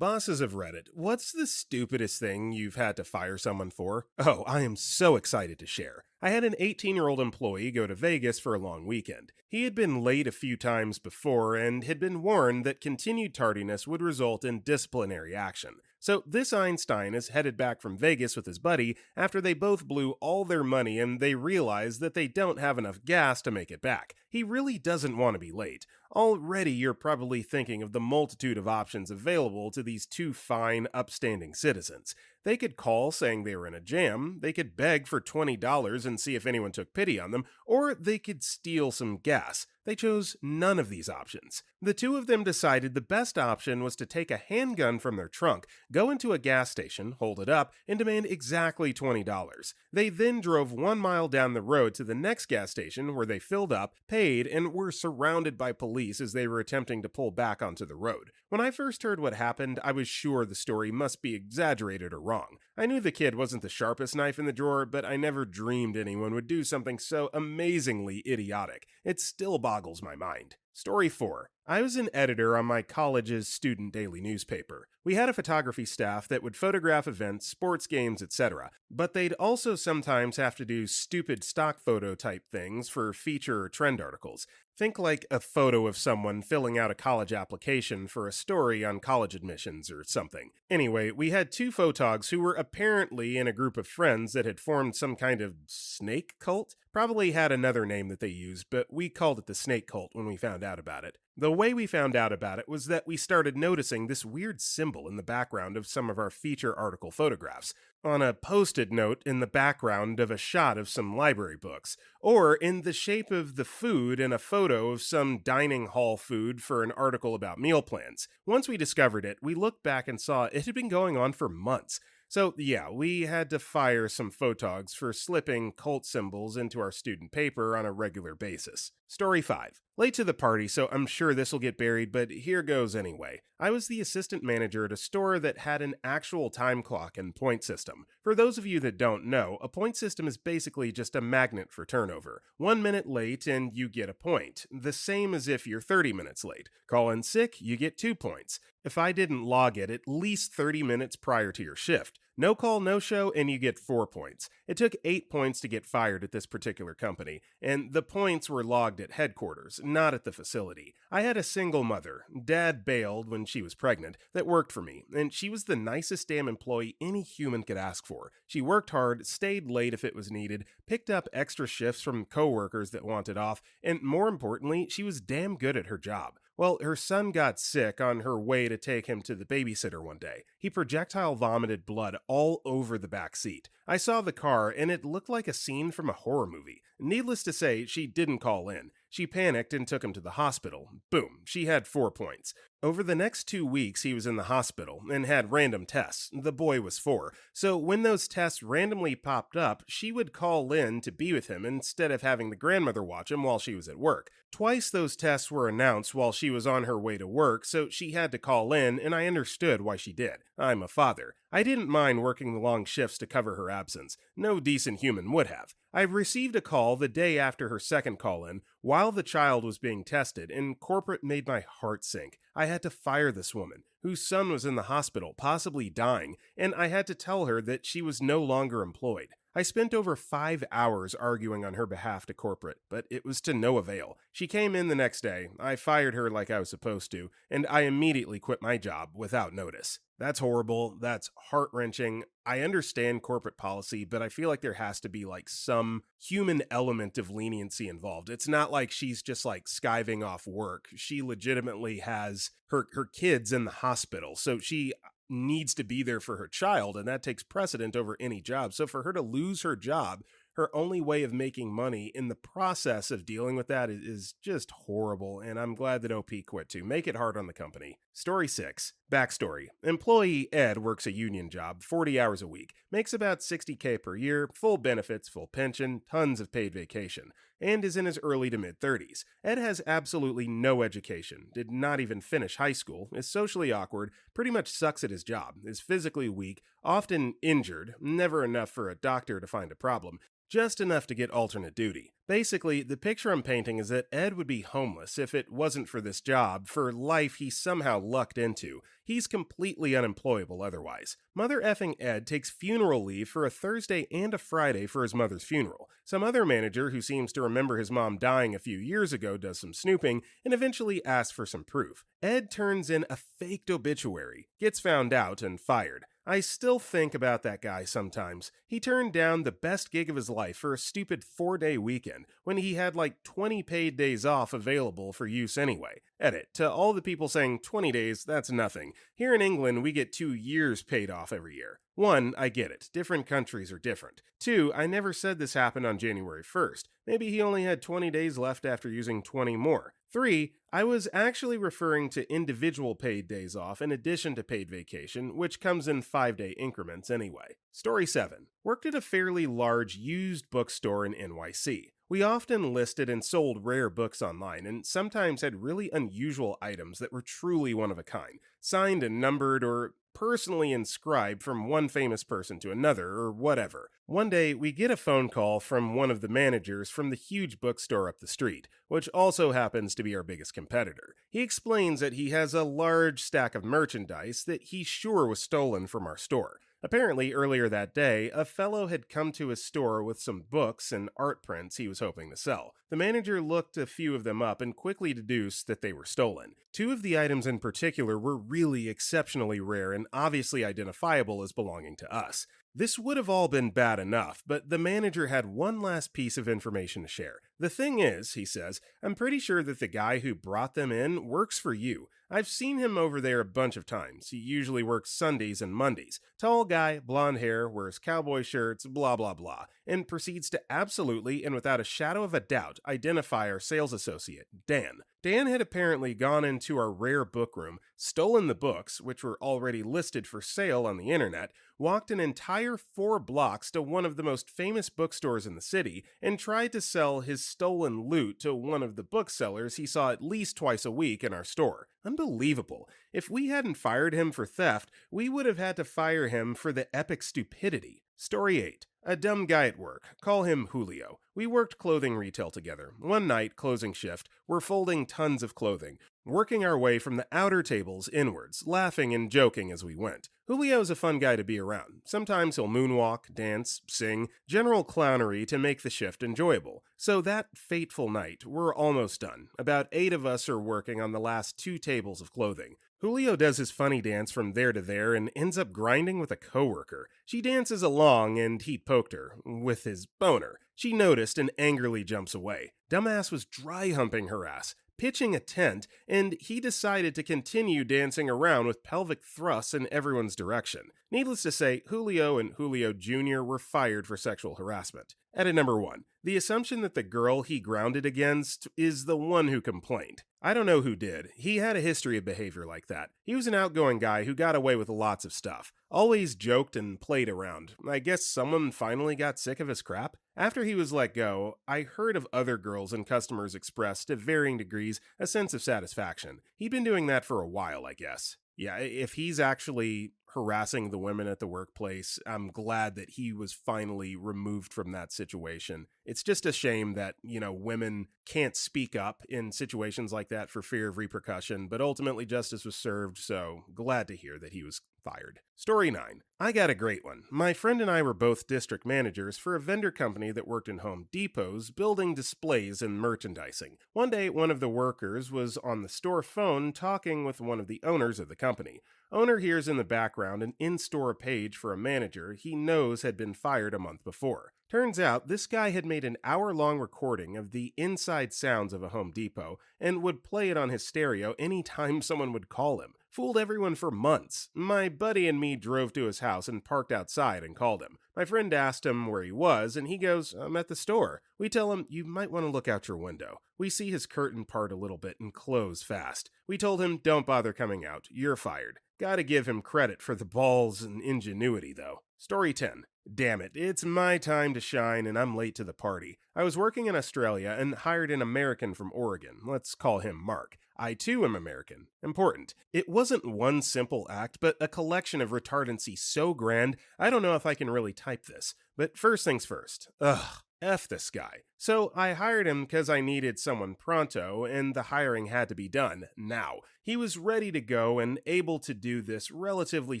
Bosses of Reddit, what's the stupidest thing you've had to fire someone for? Oh, I am so excited to share. I had an 18-year-old employee go to Vegas for a long weekend. He had been late a few times before and had been warned that continued tardiness would result in disciplinary action. So this Einstein is headed back from Vegas with his buddy after they both blew all their money and they realize that they don't have enough gas to make it back. He really doesn't want to be late. Already you're probably thinking of the multitude of options available to these two fine, upstanding citizens. They could call saying they were in a jam, they could beg for $20 and see if anyone took pity on them, or they could steal some gas. They chose none of these options. The two of them decided the best option was to take a handgun from their trunk, go into a gas station, hold it up, and demand exactly $20. They then drove 1 mile down the road to the next gas station where they filled up, paid, and were surrounded by police as they were attempting to pull back onto the road. When I first heard what happened, I was sure the story must be exaggerated or wrong. I knew the kid wasn't the sharpest knife in the drawer, but I never dreamed anyone would do something so amazingly idiotic. It still boggles my mind. Story 4. I was an editor on my college's student daily newspaper. We had a photography staff that would photograph events, sports games, etc., but they'd also sometimes have to do stupid stock photo type things for feature or trend articles. Think like a photo of someone filling out a college application for a story on college admissions or something. Anyway, we had two photogs who were apparently in a group of friends that had formed some kind of snake cult. Probably had another name that they used, but we called it the snake cult when we found out about it. The way we found out about it was that we started noticing this weird symbol in the background of some of our feature article photographs, on a post-it note in the background of a shot of some library books, or in the shape of the food in a photo of some dining hall food for an article about meal plans. Once we discovered it, we looked back and saw it had been going on for months. So yeah, we had to fire some photogs for slipping cult symbols into our student paper on a regular basis. Story 5. Late to the party, so I'm sure this will get buried, but here goes anyway. I was the assistant manager at a store that had an actual time clock and point system. For those of you that don't know, a point system is basically just a magnet for turnover. 1 minute late and you get a point. The same as if you're 30 minutes late. Call in sick, you get 2 points. If I didn't log it at least 30 minutes prior to your shift, no call, no show, and you get 4 points. It took 8 points to get fired at this particular company, and the points were logged at headquarters, not at the facility. I had a single mother, dad bailed when she was pregnant, that worked for me, and she was the nicest damn employee any human could ask for. She worked hard, stayed late if it was needed, picked up extra shifts from coworkers that wanted off, and more importantly, she was damn good at her job. Well, her son got sick on her way to take him to the babysitter one day. He projectile vomited blood all over the back seat. I saw the car, and it looked like a scene from a horror movie. Needless to say, she didn't call in. She panicked and took him to the hospital. Boom, she had 4 points. Over the next 2 weeks, he was in the hospital and had random tests. The boy was 4. So when those tests randomly popped up, she would call in to be with him instead of having the grandmother watch him while she was at work. Twice those tests were announced while she was on her way to work, so she had to call in, and I understood why she did. I'm a father. I didn't mind working the long shifts to cover her absence. No decent human would have. I received a call the day after her second call-in while the child was being tested, and corporate made my heart sink. I had to fire this woman, whose son was in the hospital, possibly dying, and I had to tell her that she was no longer employed. I spent over 5 hours arguing on her behalf to corporate, but it was to no avail. She came in the next day, I fired her like I was supposed to, and I immediately quit my job without notice. That's horrible, that's heart-wrenching. I understand corporate policy, but I feel like there has to be like some human element of leniency involved. It's not like she's just like skiving off work. She legitimately has her kids in the hospital, so she needs to be there for her child, and that takes precedent over any job. So for her to lose her job, her only way of making money in the process of dealing with that is just horrible, and I'm glad that OP quit too. Make it hard on the company. Story 6. Backstory. Employee Ed works a union job, 40 hours a week, makes about $60K per year, full benefits, full pension, tons of paid vacation, and is in his early to mid-30s. Ed has absolutely no education, did not even finish high school, is socially awkward, pretty much sucks at his job, is physically weak, often injured, never enough for a doctor to find a problem, just enough to get alternate duty. Basically, the picture I'm painting is that Ed would be homeless if it wasn't for this job, for life he somehow lucked into. He's completely unemployable otherwise. Mother effing Ed takes funeral leave for a Thursday and a Friday for his mother's funeral. Some other manager who seems to remember his mom dying a few years ago does some snooping and eventually asks for some proof. Ed turns in a faked obituary, gets found out, and fired. I still think about that guy sometimes. He turned down the best gig of his life for a stupid 4-day weekend when he had like 20 paid days off available for use anyway. Edit. To all the people saying 20 days, that's nothing. Here in England, we get 2 years paid off every year. 1, I get it. Different countries are different. 2, I never said this happened on January 1st. Maybe he only had 20 days left after using 20 more. 3, I was actually referring to individual paid days off in addition to paid vacation, which comes in 5-day increments anyway. Story 7. Worked at a fairly large used bookstore in NYC. We often listed and sold rare books online, and sometimes had really unusual items that were truly one of a kind, signed and numbered or personally inscribed from one famous person to another, or whatever. One day, we get a phone call from one of the managers from the huge bookstore up the street, which also happens to be our biggest competitor. He explains that he has a large stack of merchandise that he's sure was stolen from our store. Apparently, earlier that day, a fellow had come to his store with some books and art prints he was hoping to sell. The manager looked a few of them up and quickly deduced that they were stolen. 2 of the items in particular were really exceptionally rare and obviously identifiable as belonging to us. This would have all been bad enough, but the manager had one last piece of information to share. The thing is, he says, I'm pretty sure that the guy who brought them in works for you. I've seen him over there a bunch of times. He usually works Sundays and Mondays. Tall guy, blonde hair, wears cowboy shirts, blah blah blah, and proceeds to absolutely and without a shadow of a doubt identify our sales associate, Dan. Dan had apparently gone into our rare book room, stolen the books, which were already listed for sale on the internet, walked an entire 4 blocks to one of the most famous bookstores in the city, and tried to sell his stolen loot to one of the booksellers he saw at least twice a week in our store. Unbelievable. If we hadn't fired him for theft, we would have had to fire him for the epic stupidity. Story 8. A dumb guy at work. Call him Julio. We worked clothing retail together. One night, closing shift, we're folding tons of clotting, working our way from the outer tables inwards, laughing and joking as we went. Julio's a fun guy to be around. Sometimes he'll moonwalk, dance, sing, general clownery to make the shift enjoyable. So that fateful night, we're almost done. About 8 of us are working on the last 2 tables of clothing. Julio does his funny dance from there to there and ends up grinding with a coworker. She dances along and he poked her with his boner. She noticed and angrily jumps away. Dumbass was dry humping her ass, pitching a tent, and he decided to continue dancing around with pelvic thrusts in everyone's direction. Needless to say, Julio and Julio Jr. were fired for sexual harassment. Edit number 1. The assumption that the girl he grounded against is the one who complained. I don't know who did. He had a history of behavior like that. He was an outgoing guy who got away with lots of stuff. Always joked and played around. I guess someone finally got sick of his crap. After he was let go, I heard of other girls and customers express, to varying degrees, a sense of satisfaction. He'd been doing that for a while, I guess. Yeah, if he's actually harassing the women at the workplace, I'm glad that he was finally removed from that situation. It's just a shame that, women can't speak up in situations like that for fear of repercussion, but ultimately justice was served, so glad to hear that he was fired. Story 9. I got a great one. My friend and I were both district managers for a vendor company that worked in Home Depots, building displays and merchandising. One day, one of the workers was on the store phone talking with one of the owners of the company. Owner hears in the background an in-store page for a manager he knows had been fired a month before. Turns out, this guy had made an hour-long recording of the inside sounds of a Home Depot and would play it on his stereo anytime someone would call him. Fooled everyone for months. My buddy and me drove to his house and parked outside and called him. My friend asked him where he was, and he goes, I'm at the store. We tell him, you might want to look out your window. We see his curtain part a little bit and close fast. We told him, don't bother coming out. You're fired. Gotta give him credit for the balls and ingenuity, though. Story 10. Damn it, it's my time to shine and I'm late to the party. I was working in Australia and hired an American from Oregon. Let's call him Mark. I too am American. Important. It wasn't one simple act, but a collection of retardancy so grand, I don't know if I can really type this. But first things first. Ugh. F this guy. So I hired him because I needed someone pronto, and the hiring had to be done now. He was ready to go and able to do this relatively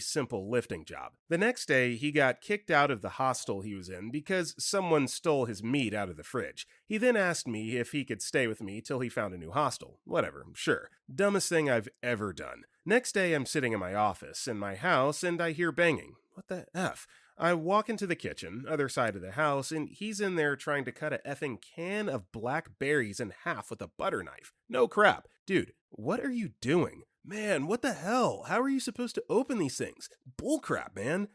simple lifting job. The next day, he got kicked out of the hostel he was in because someone stole his meat out of the fridge. He then asked me if he could stay with me till he found a new hostel. Whatever, sure. Dumbest thing I've ever done. Next day, I'm sitting in my office in my house and I hear banging. What the F? I walk into the kitchen, other side of the house, and he's in there trying to cut a effing can of blackberries in half with a butter knife. No crap. Dude, what are you doing? Man, what the hell? How are you supposed to open these things? Bullcrap, man.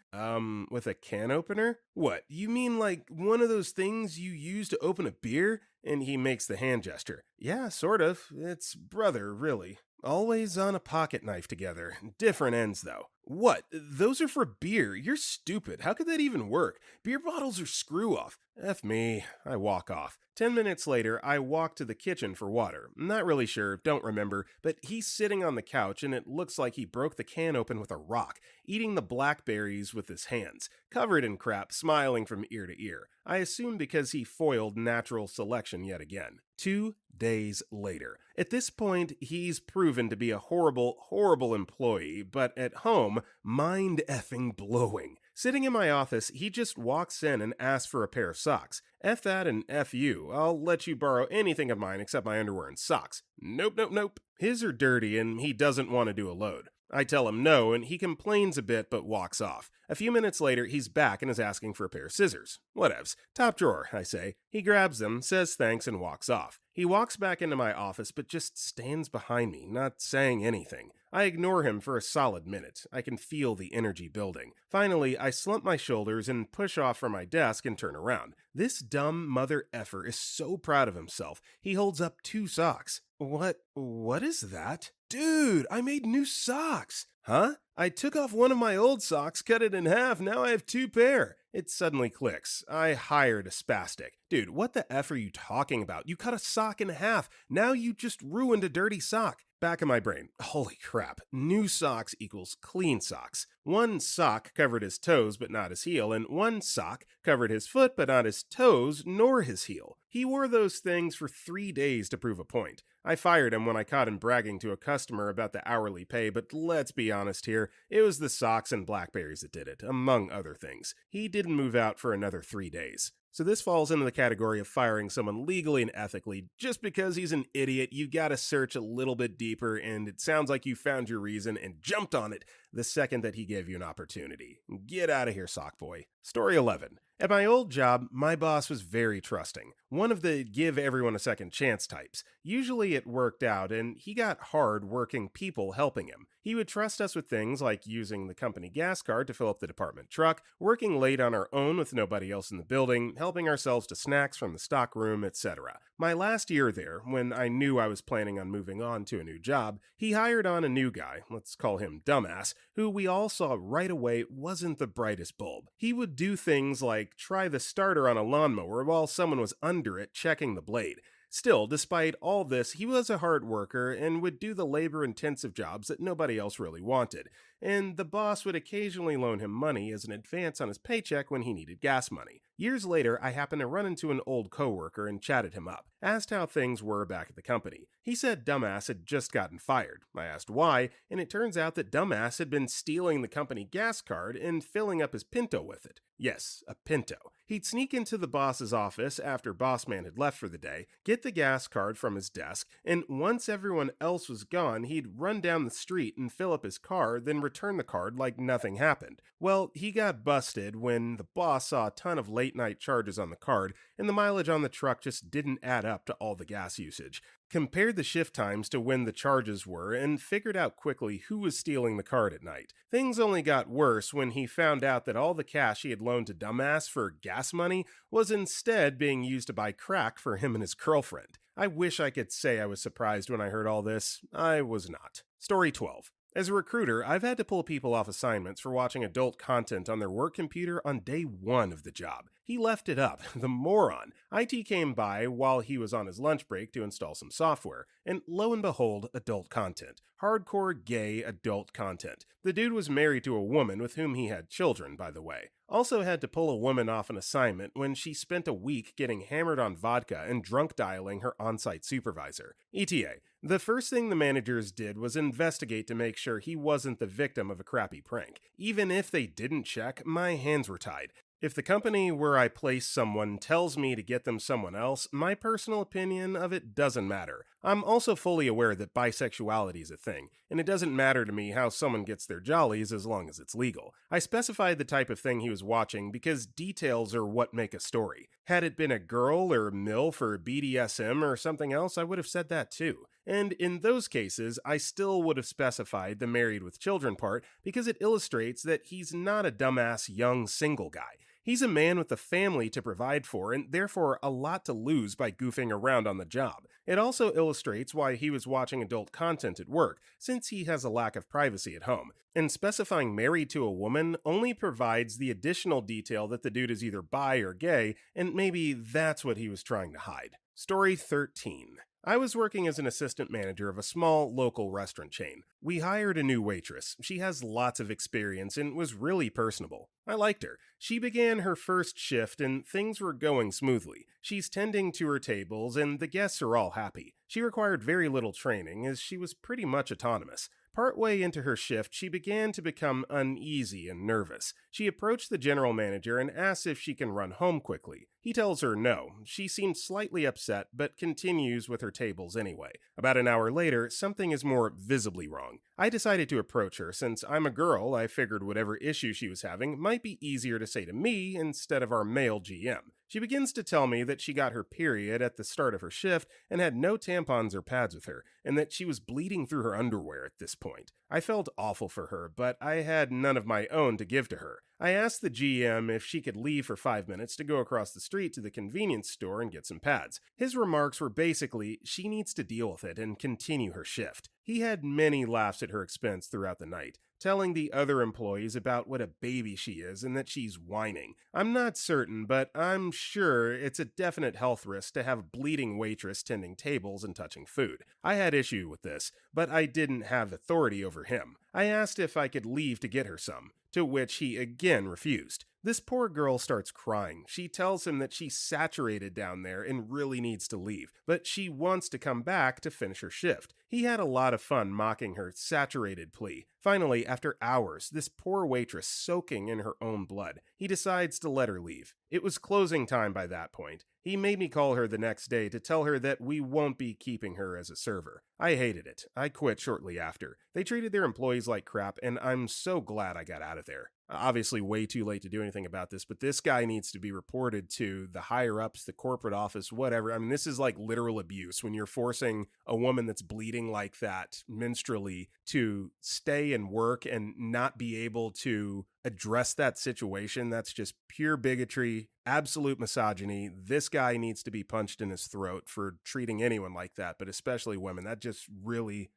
With a can opener? What, you mean like one of those things you use to open a beer? And he makes the hand gesture. Yeah, sort of. It's brother, really. Always on a pocket knife together. Different ends, though. What? Those are for beer. You're stupid. How could that even work? Beer bottles are screw off. F me. I walk off. 10 minutes later, I walk to the kitchen for water. Not really sure, don't remember, but he's sitting on the couch and it looks like he broke the can open with a rock, eating the blackberries with his hands, covered in crap, smiling from ear to ear. I assume because he foiled natural selection yet again. 2 days later. At this point, he's proven to be a horrible, horrible employee, but at home, mind effing blowing. Sitting in my office, he just walks in and asks for a pair of socks. F that and F you. I'll let you borrow anything of mine except my underwear and socks. Nope, nope, nope. His are dirty and he doesn't want to do a load. I tell him no, and he complains a bit but walks off. A few minutes later, he's back and is asking for a pair of scissors. Whatevs. Top drawer, I say. He grabs them, says thanks, and walks off. He walks back into my office but just stands behind me, not saying anything. I ignore him for a solid minute. I can feel the energy building. Finally, I slump my shoulders and push off from my desk and turn around. This dumb mother effer is so proud of himself. He holds up 2 socks. What is that? Dude, I made new socks! Huh? I took off one of my old socks, cut it in half, now I have 2 pair. It suddenly clicks. I hired a spastic. Dude, what the F are you talking about? You cut a sock in half. Now you just ruined a dirty sock. Back in my brain. Holy crap. New socks equals clean socks. 1 sock covered his toes but not his heel, and 1 sock covered his foot but not his toes nor his heel. He wore those things for 3 days to prove a point. I fired him when I caught him bragging to a customer about the hourly pay, but let's be honest here, it was the socks and blackberries that did it, among other things. He didn't move out for another 3 days. So this falls into the category of firing someone legally and ethically. Just because he's an idiot, you gotta search a little bit deeper, and it sounds like you found your reason and jumped on it the second that he gave you an opportunity. Get out of here, sock boy. Story 11. At my old job, my boss was very trusting. One of the give everyone a second chance types. Usually it worked out, and he got hard-working people helping him. He would trust us with things like using the company gas card to fill up the department truck, working late on our own with nobody else in the building, helping ourselves to snacks from the stock room, etc. My last year there, when I knew I was planning on moving on to a new job, he hired on a new guy, let's call him Dumbass, who we all saw right away wasn't the brightest bulb. He would do things like try the starter on a lawnmower while someone was under it checking the blade. Still, despite all this, he was a hard worker and would do the labor-intensive jobs that nobody else really wanted, and the boss would occasionally loan him money as an advance on his paycheck when he needed gas money. Years later, I happened to run into an old coworker and chatted him up, asked how things were back at the company. He said Dumbass had just gotten fired. I asked why, and it turns out that Dumbass had been stealing the company gas card and filling up his Pinto with it. Yes, a Pinto. He'd sneak into the boss's office after Bossman had left for the day, get the gas card from his desk, and once everyone else was gone, he'd run down the street and fill up his car, then return the card like nothing happened. Well, he got busted when the boss saw a ton of late-night charges on the card, and the mileage on the truck just didn't add up to all the gas usage. Compared the shift times to when the charges were, and figured out quickly who was stealing the card at night. Things only got worse when he found out that all the cash he had loaned to Dumbass for gas money was instead being used to buy crack for him and his girlfriend. I wish I could say I was surprised when I heard all this. I was not. Story 12. As a recruiter, I've had to pull people off assignments for watching adult content on their work computer on day 1 of the job. He left it up, the moron. IT came by while he was on his lunch break to install some software, and lo and behold, adult content. Hardcore gay adult content. The dude was married to a woman with whom he had children, by the way. Also had to pull a woman off an assignment when she spent a week getting hammered on vodka and drunk dialing her on-site supervisor. ETA. The first thing the managers did was investigate to make sure he wasn't the victim of a crappy prank. Even if they didn't check, my hands were tied. If the company where I place someone tells me to get them someone else, my personal opinion of it doesn't matter. I'm also fully aware that bisexuality is a thing, and it doesn't matter to me how someone gets their jollies as long as it's legal. I specified the type of thing he was watching because details are what make a story. Had it been a girl or MILF or BDSM or something else, I would have said that too. And in those cases, I still would have specified the married with children part because it illustrates that he's not a dumbass young single guy. He's a man with a family to provide for and therefore a lot to lose by goofing around on the job. It also illustrates why he was watching adult content at work, since he has a lack of privacy at home. And specifying married to a woman only provides the additional detail that the dude is either bi or gay, and maybe that's what he was trying to hide. Story 13. I was working as an assistant manager of a small local restaurant chain. We hired a new waitress. She has lots of experience and was really personable. I liked her. She began her first shift and things were going smoothly. She's tending to her tables and the guests are all happy. She required very little training as she was pretty much autonomous. Partway into her shift, she began to become uneasy and nervous. She approached the general manager and asks if she can run home quickly. He tells her no. She seems slightly upset, but continues with her tables anyway. About an hour later, something is more visibly wrong. I decided to approach her. Since I'm a girl, I figured whatever issue she was having might be easier to say to me instead of our male GM. She begins to tell me that she got her period at the start of her shift and had no tampons or pads with her, and that she was bleeding through her underwear at this point. I felt awful for her, but I had none of my own to give to her. I asked the GM if she could leave for 5 minutes to go across the street to the convenience store and get some pads. His remarks were basically, she needs to deal with it and continue her shift. He had many laughs at her expense throughout the night, telling the other employees about what a baby she is and that she's whining. I'm not certain, but I'm sure it's a definite health risk to have a bleeding waitress tending tables and touching food. I had issue with this, but I didn't have authority over him. I asked if I could leave to get her some, to which he again refused. This poor girl starts crying. She tells him that she's saturated down there and really needs to leave, but she wants to come back to finish her shift. He had a lot of fun mocking her saturated plea. Finally, after hours, this poor waitress soaking in her own blood, he decides to let her leave. It was closing time by that point. He made me call her the next day to tell her that we won't be keeping her as a server. I hated it. I quit shortly after. They treated their employees like crap, and I'm so glad I got out of there. Obviously way too late to do anything about this, but this guy needs to be reported to the higher-ups, the corporate office, whatever. I mean, this is like literal abuse when you're forcing a woman that's bleeding like that menstrually to stay and work and not be able to address that situation. That's just pure bigotry, absolute misogyny. This guy needs to be punched in his throat for treating anyone like that, but especially women. That just really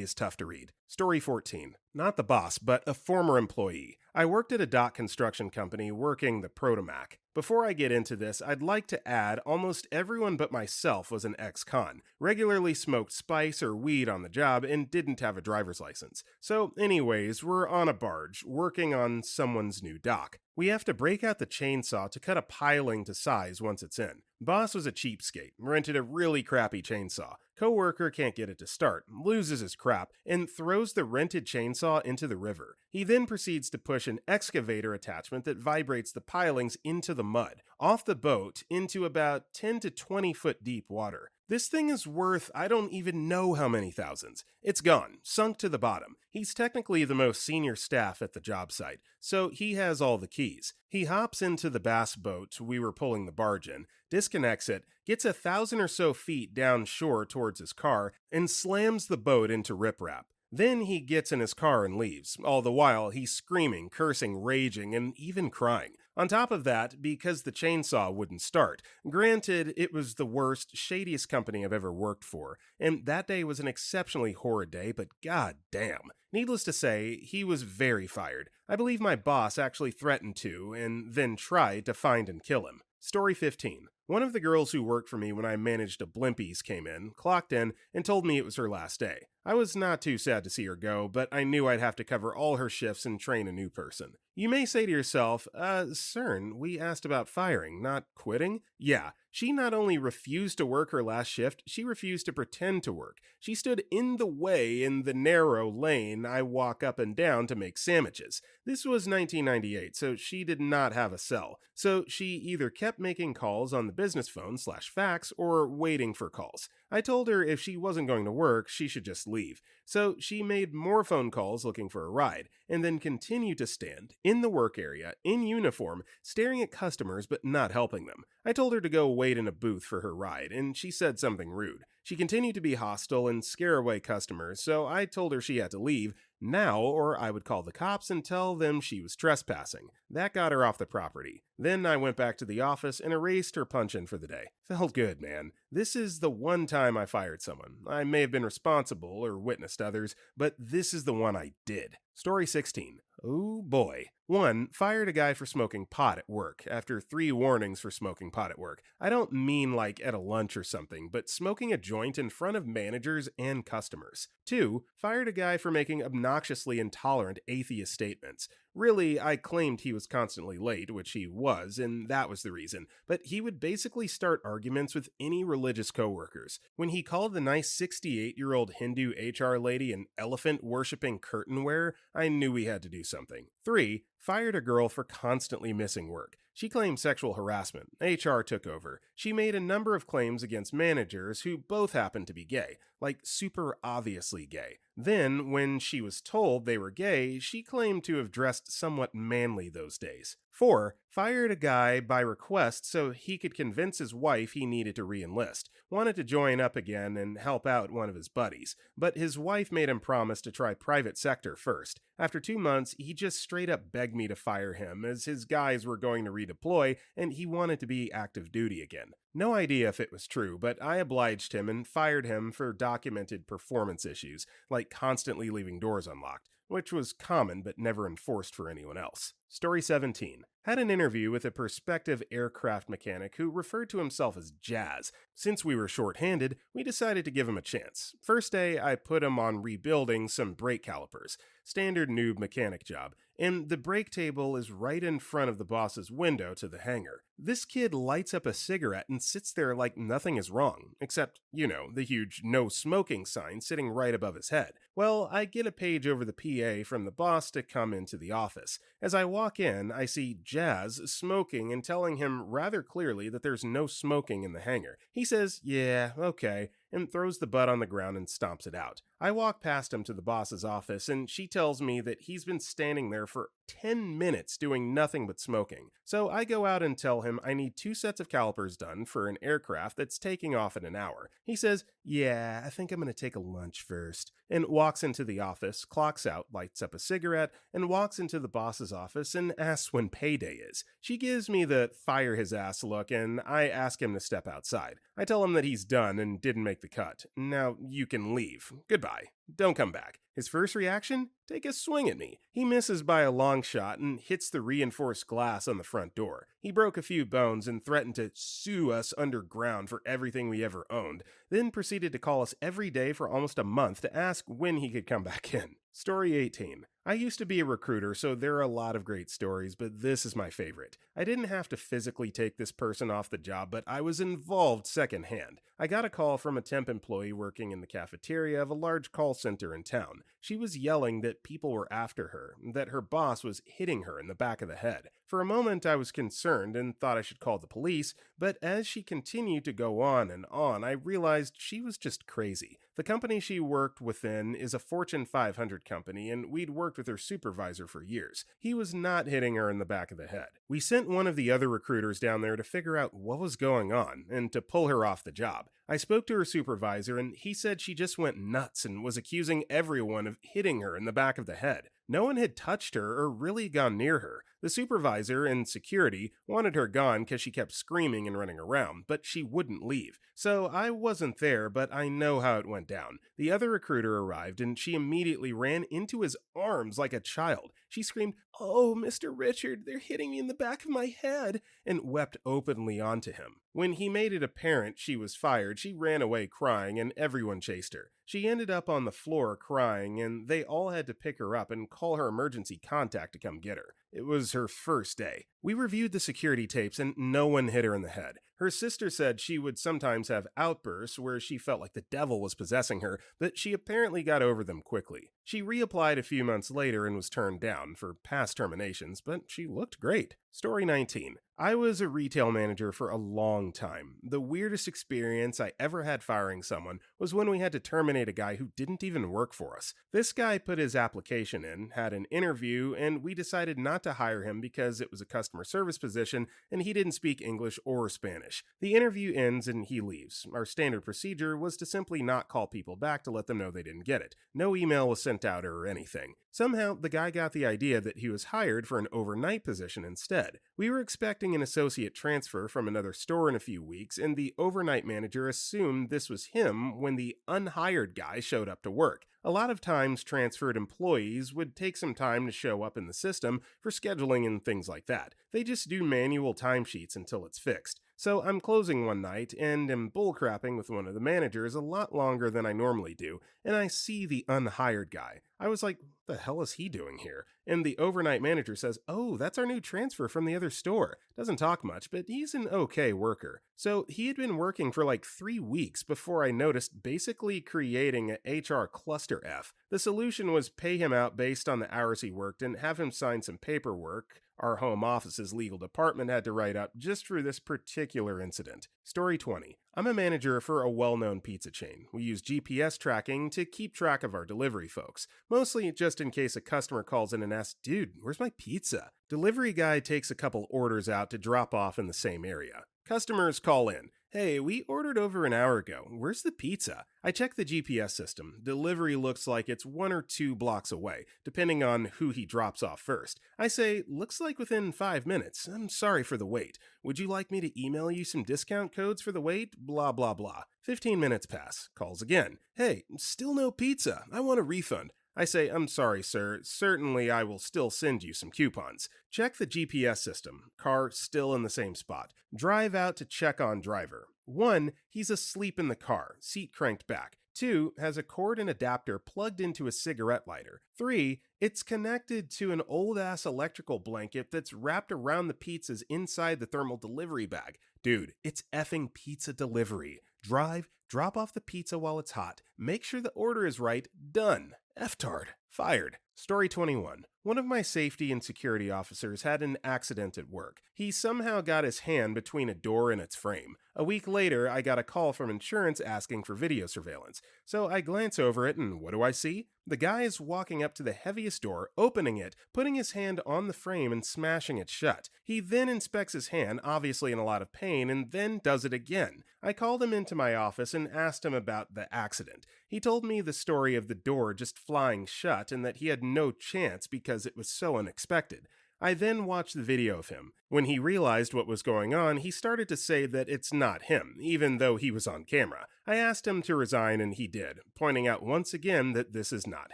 is tough to read. Story 14. Not the boss, but a former employee. I worked at a dock construction company working the Protomac. Before I get into this, I'd like to add almost everyone but myself was an ex-con, regularly smoked spice or weed on the job, and didn't have a driver's license. So anyways, we're on a barge, working on someone's new dock. We have to break out the chainsaw to cut a piling to size once it's in. Boss was a cheapskate, rented a really crappy chainsaw. Coworker can't get it to start, loses his crap, and throws the rented chainsaw into the river. He then proceeds to push an excavator attachment that vibrates the pilings into the mud, off the boat, into about 10 to 20 foot deep water. This thing is worth I don't even know how many thousands. It's gone, sunk to the bottom. He's technically the most senior staff at the job site, so he has all the keys. He hops into the bass boat we were pulling the barge in, disconnects it, gets 1,000 or so feet down shore towards his car, and slams the boat into riprap. Then he gets in his car and leaves. All the while, he's screaming, cursing, raging, and even crying. On top of that, because the chainsaw wouldn't start. Granted, it was the worst, shadiest company I've ever worked for, and that day was an exceptionally horrid day, but god damn. Needless to say, he was very fired. I believe my boss actually threatened to, and then tried to find and kill him. Story 15. One of the girls who worked for me when I managed a Blimpies came in, clocked in, and told me it was her last day. I was not too sad to see her go, but I knew I'd have to cover all her shifts and train a new person. You may say to yourself, CERN, we asked about firing, not quitting? Yeah, she not only refused to work her last shift, she refused to pretend to work. She stood in the way in the narrow lane I walk up and down to make sandwiches. This was 1998, so she did not have a cell. So she either kept making calls on the business phone / fax or waiting for calls. I told her if she wasn't going to work, she should just leave. So she made more phone calls looking for a ride, and then continued to stand in the work area, in uniform, staring at customers but not helping them. I told her to go wait in a booth for her ride, and she said something rude. She continued to be hostile and scare away customers, so I told her she had to leave now or I would call the cops and tell them she was trespassing. That got her off the property. Then I went back to the office and erased her punch-in for the day. Felt good, man. This is the one time I fired someone. I may have been responsible or witnessed others, but this is the one I did. Story 16. Oh boy. 1. Fired a guy for smoking pot at work, after 3 warnings for smoking pot at work. I don't mean like at a lunch or something, but smoking a joint in front of managers and customers. 2. Fired a guy for making obnoxiously intolerant atheist statements. Really, I claimed he was constantly late, which he was, and that was the reason, but he would basically start arguments with any religious coworkers. When he called the nice 68-year-old Hindu HR lady an elephant-worshipping curtain wearer, I knew we had to do something. 3. Fired a girl for constantly missing work. She claimed sexual harassment. HR took over. She made a number of claims against managers who both happened to be gay, like super obviously gay. Then, when she was told they were gay, she claimed to have dressed somewhat manly those days. 4. Fired a guy by request so he could convince his wife he needed to re-enlist. Wanted to join up again and help out one of his buddies, but his wife made him promise to try private sector first. After 2 months, he just straight up begged me to fire him as his guys were going to redeploy and he wanted to be active duty again. No idea if it was true, but I obliged him and fired him for documented performance issues, like constantly leaving doors unlocked, which was common but never enforced for anyone else. Story 17. Had an interview with a prospective aircraft mechanic who referred to himself as Jazz. Since we were short-handed, we decided to give him a chance. First day, I put him on rebuilding some brake calipers. Standard noob mechanic job. And the brake table is right in front of the boss's window to the hangar. This kid lights up a cigarette and sits there like nothing is wrong, except, the huge no smoking sign sitting right above his head. Well, I get a page over the PA from the boss to come into the office. As I walk in, I see Jazz smoking and telling him rather clearly that there's no smoking in the hangar. He says, yeah, okay, and throws the butt on the ground and stomps it out. I walk past him to the boss's office and she tells me that he's been standing there for 10 minutes doing nothing but smoking. So I go out and tell him I need 2 sets of calipers done for an aircraft that's taking off in an hour. He says, yeah, I think I'm going to take a lunch first, and walks into the office, clocks out, lights up a cigarette, and walks into the boss's office and asks when payday is. She gives me the fire his ass look and I ask him to step outside. I tell him that he's done and didn't make the cut. Now you can leave. Goodbye. Don't come back. His first reaction? Take a swing at me. He misses by a long shot and hits the reinforced glass on the front door. He broke a few bones and threatened to sue us underground for everything we ever owned, then proceeded to call us every day for almost a month to ask when he could come back in. Story 18. I used to be a recruiter, so there are a lot of great stories, but this is my favorite. I didn't have to physically take this person off the job, but I was involved secondhand. I got a call from a temp employee working in the cafeteria of a large call center in town. She was yelling that people were after her, that her boss was hitting her in the back of the head. For a moment I was concerned and thought I should call the police, but as she continued to go on and on, I realized she was just crazy. The company she worked within is a Fortune 500 company, and we'd worked with her supervisor for years. He was not hitting her in the back of the head. We sent one of the other recruiters down there to figure out what was going on and to pull her off the job. I spoke to her supervisor, and he said she just went nuts and was accusing everyone of hitting her in the back of the head. No one had touched her or really gone near her. The supervisor and security wanted her gone because she kept screaming and running around, but she wouldn't leave. So I wasn't there, but I know how it went down. The other recruiter arrived, and she immediately ran into his arms like a child. She screamed, "Oh, Mr. Richard, they're hitting me in the back of my head," and wept openly onto him. When he made it apparent she was fired, she ran away crying, and everyone chased her. She ended up on the floor crying, and they all had to pick her up and call her emergency contact to come get her. It was her first day. We reviewed the security tapes, and no one hit her in the head. Her sister said she would sometimes have outbursts where she felt like the devil was possessing her, but she apparently got over them quickly. She reapplied a few months later and was turned down for past terminations, but she looked great. Story 19. I was a retail manager for a long time. The weirdest experience I ever had firing someone was when we had to terminate a guy who didn't even work for us. This guy put his application in, had an interview, and we decided not to hire him because it was a customer service position and he didn't speak English or Spanish. The interview ends and he leaves. Our standard procedure was to simply not call people back to let them know they didn't get it. No email was sent out or anything. Somehow, the guy got the idea that he was hired for an overnight position instead. We were expecting an associate transfer from another store in a few weeks, and the overnight manager assumed this was him when the unhired guy showed up to work. A lot of times, transferred employees would take some time to show up in the system for scheduling and things like that. They just do manual timesheets until it's fixed. So I'm closing one night and am bullcrapping with one of the managers a lot longer than I normally do, and I see the unhired guy. I was like, what the hell is he doing here? And the overnight manager says, "Oh, that's our new transfer from the other store." Doesn't talk much, but he's an okay worker. So he had been working for like 3 weeks before I noticed basically creating a HR cluster F. The solution was pay him out based on the hours he worked and have him sign some paperwork our home office's legal department had to write up just for this particular incident. Story 20. I'm a manager for a well-known pizza chain. We use GPS tracking to keep track of our delivery folks, mostly just in case a customer calls in and asks, "Dude, where's my pizza?" Delivery guy takes a couple orders out to drop off in the same area. Customers call in, "Hey, we ordered over an hour ago. Where's the pizza?" I check the GPS system. Delivery looks like it's 1 or 2 blocks away, depending on who he drops off first. I say, "Looks like within 5 minutes. I'm sorry for the wait. Would you like me to email you some discount codes for the wait? Blah, blah, blah." 15 minutes pass. Calls again. "Hey, still no pizza. I want a refund." I say, "I'm sorry, sir. Certainly I will still send you some coupons." Check the GPS system. Car still in the same spot. Drive out to check on driver. 1, he's asleep in the car, seat cranked back. 2, has a cord and adapter plugged into a cigarette lighter. 3, it's connected to an old-ass electrical blanket that's wrapped around the pizzas inside the thermal delivery bag. Dude, it's effing pizza delivery. Drive, drop off the pizza while it's hot, make sure the order is right, done. F-tard. Fired. Story 21. One of my safety and security officers had an accident at work. He somehow got his hand between a door and its frame. A week later, I got a call from insurance asking for video surveillance. So I glance over it and what do I see? The guy is walking up to the heaviest door, opening it, putting his hand on the frame and smashing it shut. He then inspects his hand, obviously in a lot of pain, and then does it again. I called him into my office and asked him about the accident. He told me the story of the door just flying shut and that he had no chance because it was so unexpected. I then watched the video of him. When he realized what was going on, he started to say that it's not him, even though he was on camera. I asked him to resign and he did, pointing out once again that this is not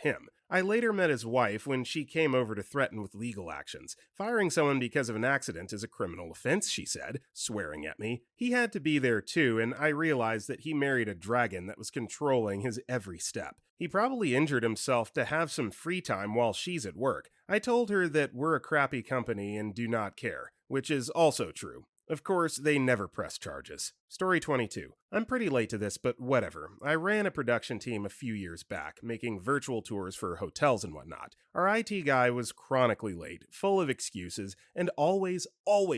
him. I later met his wife when she came over to threaten with legal actions. Firing someone because of an accident is a criminal offense, she said, swearing at me. He had to be there too, and I realized that he married a dragon that was controlling his every step. He probably injured himself to have some free time while she's at work. I told her that we're a crappy company and do not care, which is also true. Of course, they never press charges. Story 22. I'm pretty late to this, but whatever. I ran a production team a few years back, making virtual tours for hotels and whatnot. Our IT guy was chronically late, full of excuses, and always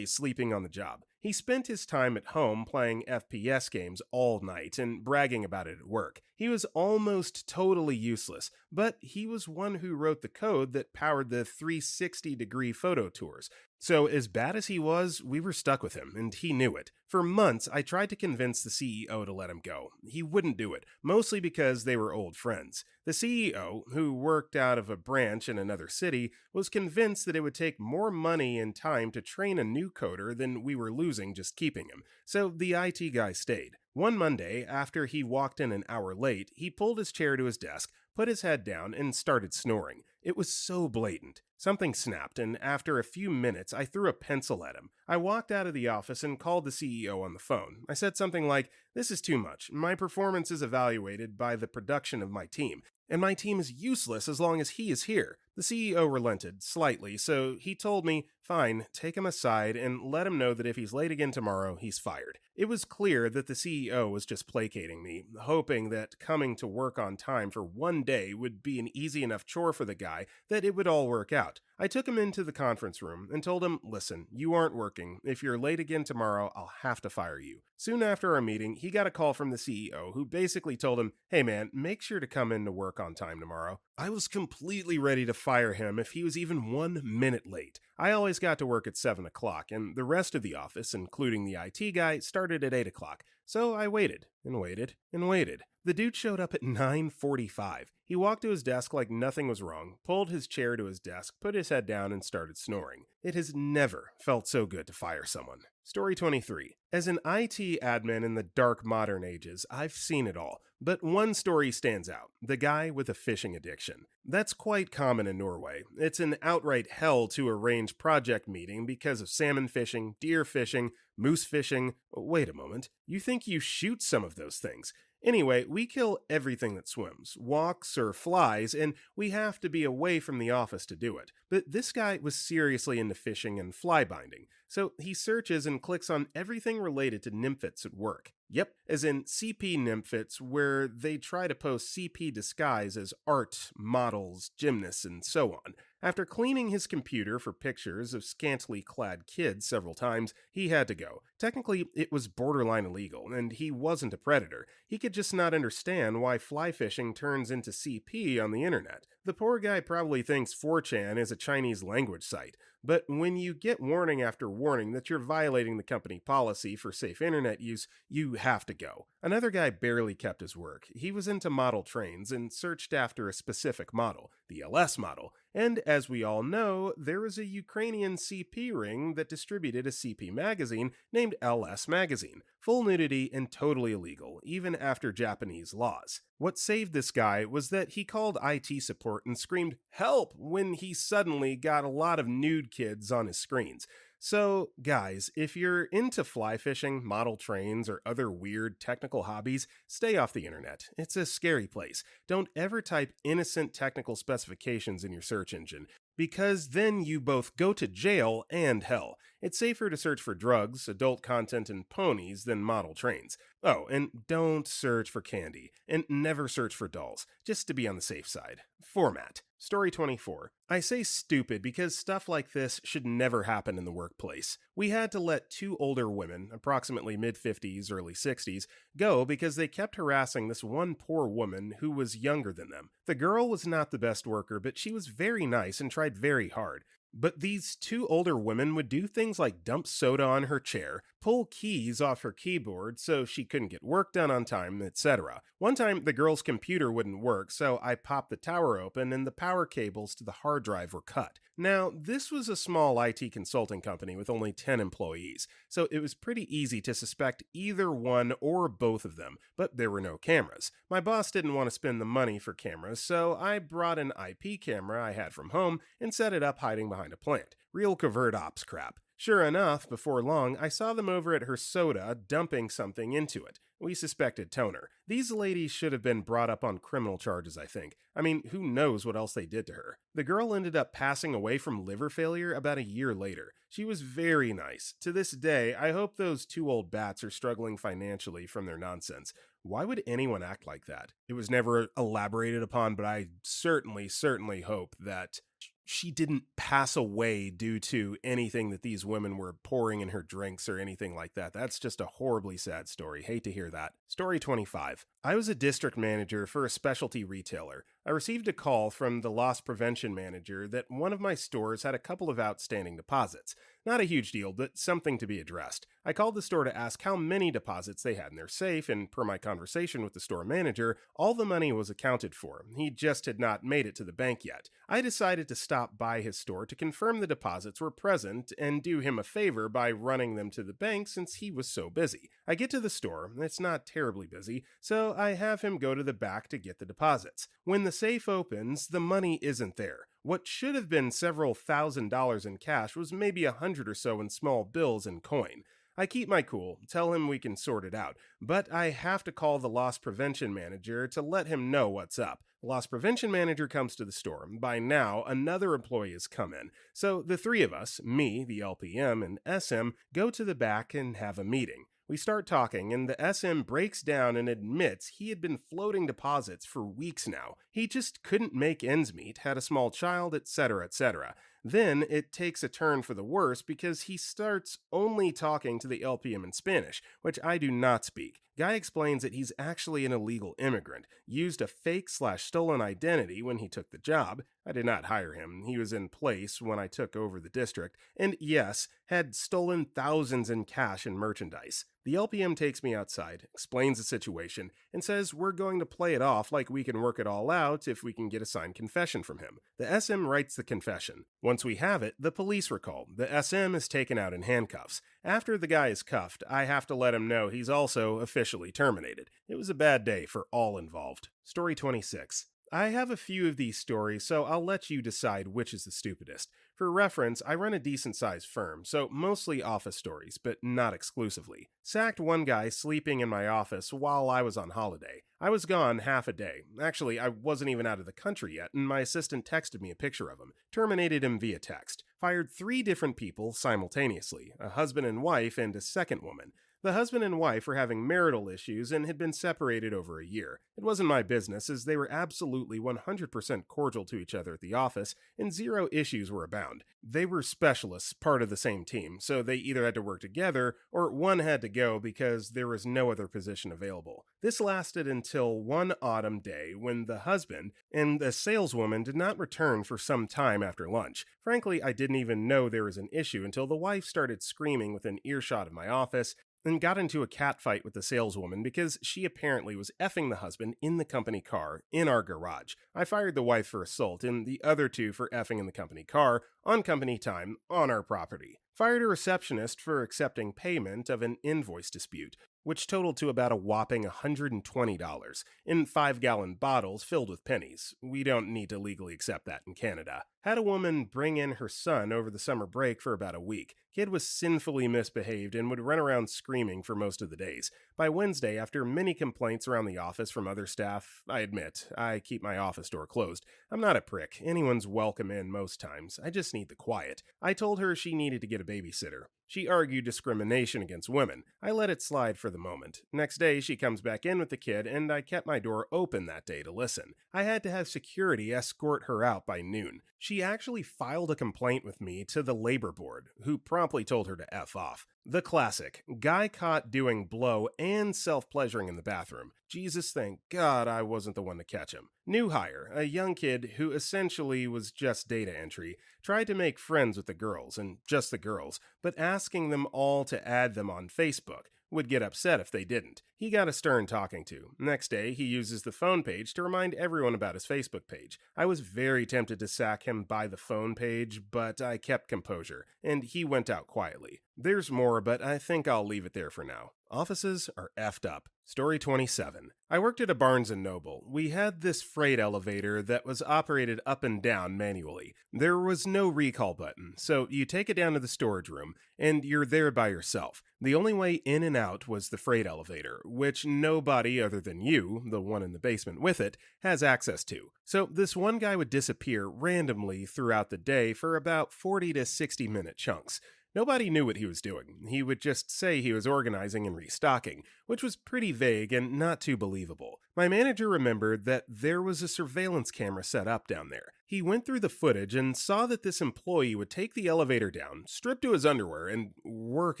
sleeping on the job. He spent his time at home playing FPS games all night and bragging about it at work. He was almost totally useless, but he was one who wrote the code that powered the 360-degree photo tours. So, as bad as he was, we were stuck with him, and he knew it. For months, I tried to convince the CEO to let him go. He wouldn't do it, mostly because they were old friends. The CEO, who worked out of a branch in another city, was convinced that it would take more money and time to train a new coder than we were losing just keeping him. So the IT guy stayed. One Monday, after he walked in an hour late, he pulled his chair to his desk, put his head down, and started snoring. It was so blatant. Something snapped, and after a few minutes, I threw a pencil at him. I walked out of the office and called the CEO on the phone. I said something like, "This is too much. My performance is evaluated by the production of my team, and my team is useless as long as he is here." The CEO relented slightly, so he told me, "Fine, take him aside and let him know that if he's late again tomorrow, he's fired." It was clear that the CEO was just placating me, hoping that coming to work on time for one day would be an easy enough chore for the guy that it would all work out. I took him into the conference room and told him, "Listen, you aren't working. If you're late again tomorrow, I'll have to fire you." Soon after our meeting, he got a call from the CEO who basically told him, "Hey man, make sure to come in to work on time tomorrow." I was completely ready to fire him if he was even 1 minute late. I always got to work at 7 o'clock, and the rest of the office, including the IT guy, started at 8 o'clock. So I waited, and waited, and waited. The dude showed up at 9:45. He walked to his desk like nothing was wrong, pulled his chair to his desk, put his head down, and started snoring. It has never felt so good to fire someone. Story 23. As an IT admin in the dark modern ages, I've seen it all. But one story stands out: the guy with a fishing addiction. That's quite common in Norway. It's an outright hell to arrange project meeting because of salmon fishing, deer fishing, moose fishing. Wait a moment. You think you shoot some of those things? Anyway, we kill everything that swims, walks, or flies, and we have to be away from the office to do it. But this guy was seriously into fishing and fly binding, so he searches and clicks on everything related to nymphets at work. Yep, as in CP nymphets, where they try to post CP disguise as art, models, gymnasts, and so on. After cleaning his computer for pictures of scantily clad kids several times, he had to go. Technically, it was borderline illegal, and he wasn't a predator. He could just not understand why fly fishing turns into CP on the internet. The poor guy probably thinks 4chan is a Chinese language site, but when you get warning after warning that you're violating the company policy for safe internet use, you have to go. Another guy barely kept his work. He was into model trains and searched after a specific model, the LS model, and as we all know, there was a Ukrainian CP ring that distributed a CP magazine named LS Magazine. Full nudity and totally illegal, even after Japanese laws. What saved this guy was that he called IT support and screamed "help" when he suddenly got a lot of nude kids on his screens. So, guys, if you're into fly fishing, model trains, or other weird technical hobbies, stay off the internet. It's a scary place. Don't ever type innocent technical specifications in your search engine, because then you both go to jail and hell. It's safer to search for drugs, adult content, and ponies than model trains. Oh, and don't search for candy, and never search for dolls, just to be on the safe side. Format. Story 24. I say stupid because stuff like this should never happen in the workplace. We had to let two older women, approximately mid-50s, early 60s, go because they kept harassing this one poor woman who was younger than them. The girl was not the best worker, but she was very nice and tried very hard. But these two older women would do things like dump soda on her chair, pull keys off her keyboard so she couldn't get work done on time, etc. One time, the girl's computer wouldn't work, so I popped the tower open and the power cables to the hard drive were cut. Now, this was a small IT consulting company with only 10 employees, so it was pretty easy to suspect either one or both of them, but there were no cameras. My boss didn't want to spend the money for cameras, so I brought an IP camera I had from home and set it up hiding behind a plant. Real covert ops crap. Sure enough, before long, I saw them over at her soda dumping something into it. We suspected toner. These ladies should have been brought up on criminal charges, I think. I mean, who knows what else they did to her. The girl ended up passing away from liver failure about a year later. She was very nice. To this day, I hope those two old bats are struggling financially from their nonsense. Why would anyone act like that? It was never elaborated upon, but I certainly hope that she didn't pass away due to anything that these women were pouring in her drinks or anything like that. That's just a horribly sad story. Hate to hear that. Story 25. I was a district manager for a specialty retailer. I received a call from the loss prevention manager that one of my stores had a couple of outstanding deposits. Not a huge deal, but something to be addressed. I called the store to ask how many deposits they had in their safe, and per my conversation with the store manager, all the money was accounted for. He just had not made it to the bank yet. I decided to stop by his store to confirm the deposits were present and do him a favor by running them to the bank since he was so busy. I get to the store, it's not terribly busy, so I have him go to the back to get the deposits. When the safe opens, the money isn't there. What should have been several $1,000s in cash was maybe 100 or so in small bills and coin. I keep my cool, tell him we can sort it out, but I have to call the loss prevention manager to let him know what's up. The loss prevention manager comes to the store. By now, another employee has come in. So the three of us, me, the LPM, and SM, go to the back and have a meeting. We start talking, and the SM breaks down and admits he had been floating deposits for weeks now. He just couldn't make ends meet, had a small child, etc., etc. Then it takes a turn for the worse because he starts only talking to the LPM in Spanish, which I do not speak. Guy explains that he's actually an illegal immigrant, used a fake/stolen identity when he took the job. I did not hire him. He was in place when I took over the district, and yes, had stolen thousands in cash and merchandise. The LPM takes me outside, explains the situation, and says we're going to play it off like we can work it all out if we can get a signed confession from him. The SM writes the confession. Once we have it, the police are called. The SM is taken out in handcuffs. After the guy is cuffed, I have to let him know he's also officially terminated. It was a bad day for all involved. Story 26. I have a few of these stories, so I'll let you decide which is the stupidest. For reference, I run a decent-sized firm, so mostly office stories, but not exclusively. Sacked one guy sleeping in my office while I was on holiday. I was gone half a day. Actually, I wasn't even out of the country yet, and my assistant texted me a picture of him. Terminated him via text. Fired 3 different people simultaneously, a husband and wife and a second woman. The husband and wife were having marital issues and had been separated over a year. It wasn't my business, as they were absolutely 100% cordial to each other at the office, and 0 issues were abound. They were specialists, part of the same team, so they either had to work together, or one had to go because there was no other position available. This lasted until one autumn day when the husband and the saleswoman did not return for some time after lunch. Frankly, I didn't even know there was an issue until the wife started screaming within earshot of my office, and got into a catfight with the saleswoman because she apparently was effing the husband in the company car in our garage. I fired the wife for assault and the other 2 for effing in the company car on company time on our property. Fired a receptionist for accepting payment of an invoice dispute, which totaled to about a whopping $120 in 5-gallon bottles filled with pennies. We don't need to legally accept that in Canada. Had a woman bring in her son over the summer break for about a week. Kid was sinfully misbehaved and would run around screaming for most of the days. By Wednesday, after many complaints around the office from other staff, I admit, I keep my office door closed. I'm not a prick. Anyone's welcome in most times. I just need the quiet. I told her she needed to get a babysitter. She argued discrimination against women. I let it slide for the moment. Next day, she comes back in with the kid, and I kept my door open that day to listen. I had to have security escort her out by noon. She actually filed a complaint with me to the labor board, who promptly told her to F off. The classic. Guy caught doing blow and self-pleasuring in the bathroom. Jesus, thank God I wasn't the one to catch him. New hire, a young kid who essentially was just data entry, tried to make friends with the girls, and just the girls, but asking them all to add them on Facebook. Would get upset if they didn't. He got a stern talking to. Next day, he uses the phone page to remind everyone about his Facebook page. I was very tempted to sack him by the phone page, but I kept composure, and he went out quietly. There's more, but I think I'll leave it there for now. Offices are effed up. Story 27. I worked at a Barnes & Noble. We had this freight elevator that was operated up and down manually. There was no recall button, so you take it down to the storage room, and you're there by yourself. The only way in and out was the freight elevator, which nobody other than you, the one in the basement with it, has access to. So this one guy would disappear randomly throughout the day for about 40 to 60 minute chunks. Nobody knew what he was doing. He would just say he was organizing and restocking, which was pretty vague and not too believable. My manager remembered that there was a surveillance camera set up down there. He went through the footage and saw that this employee would take the elevator down, strip to his underwear, and work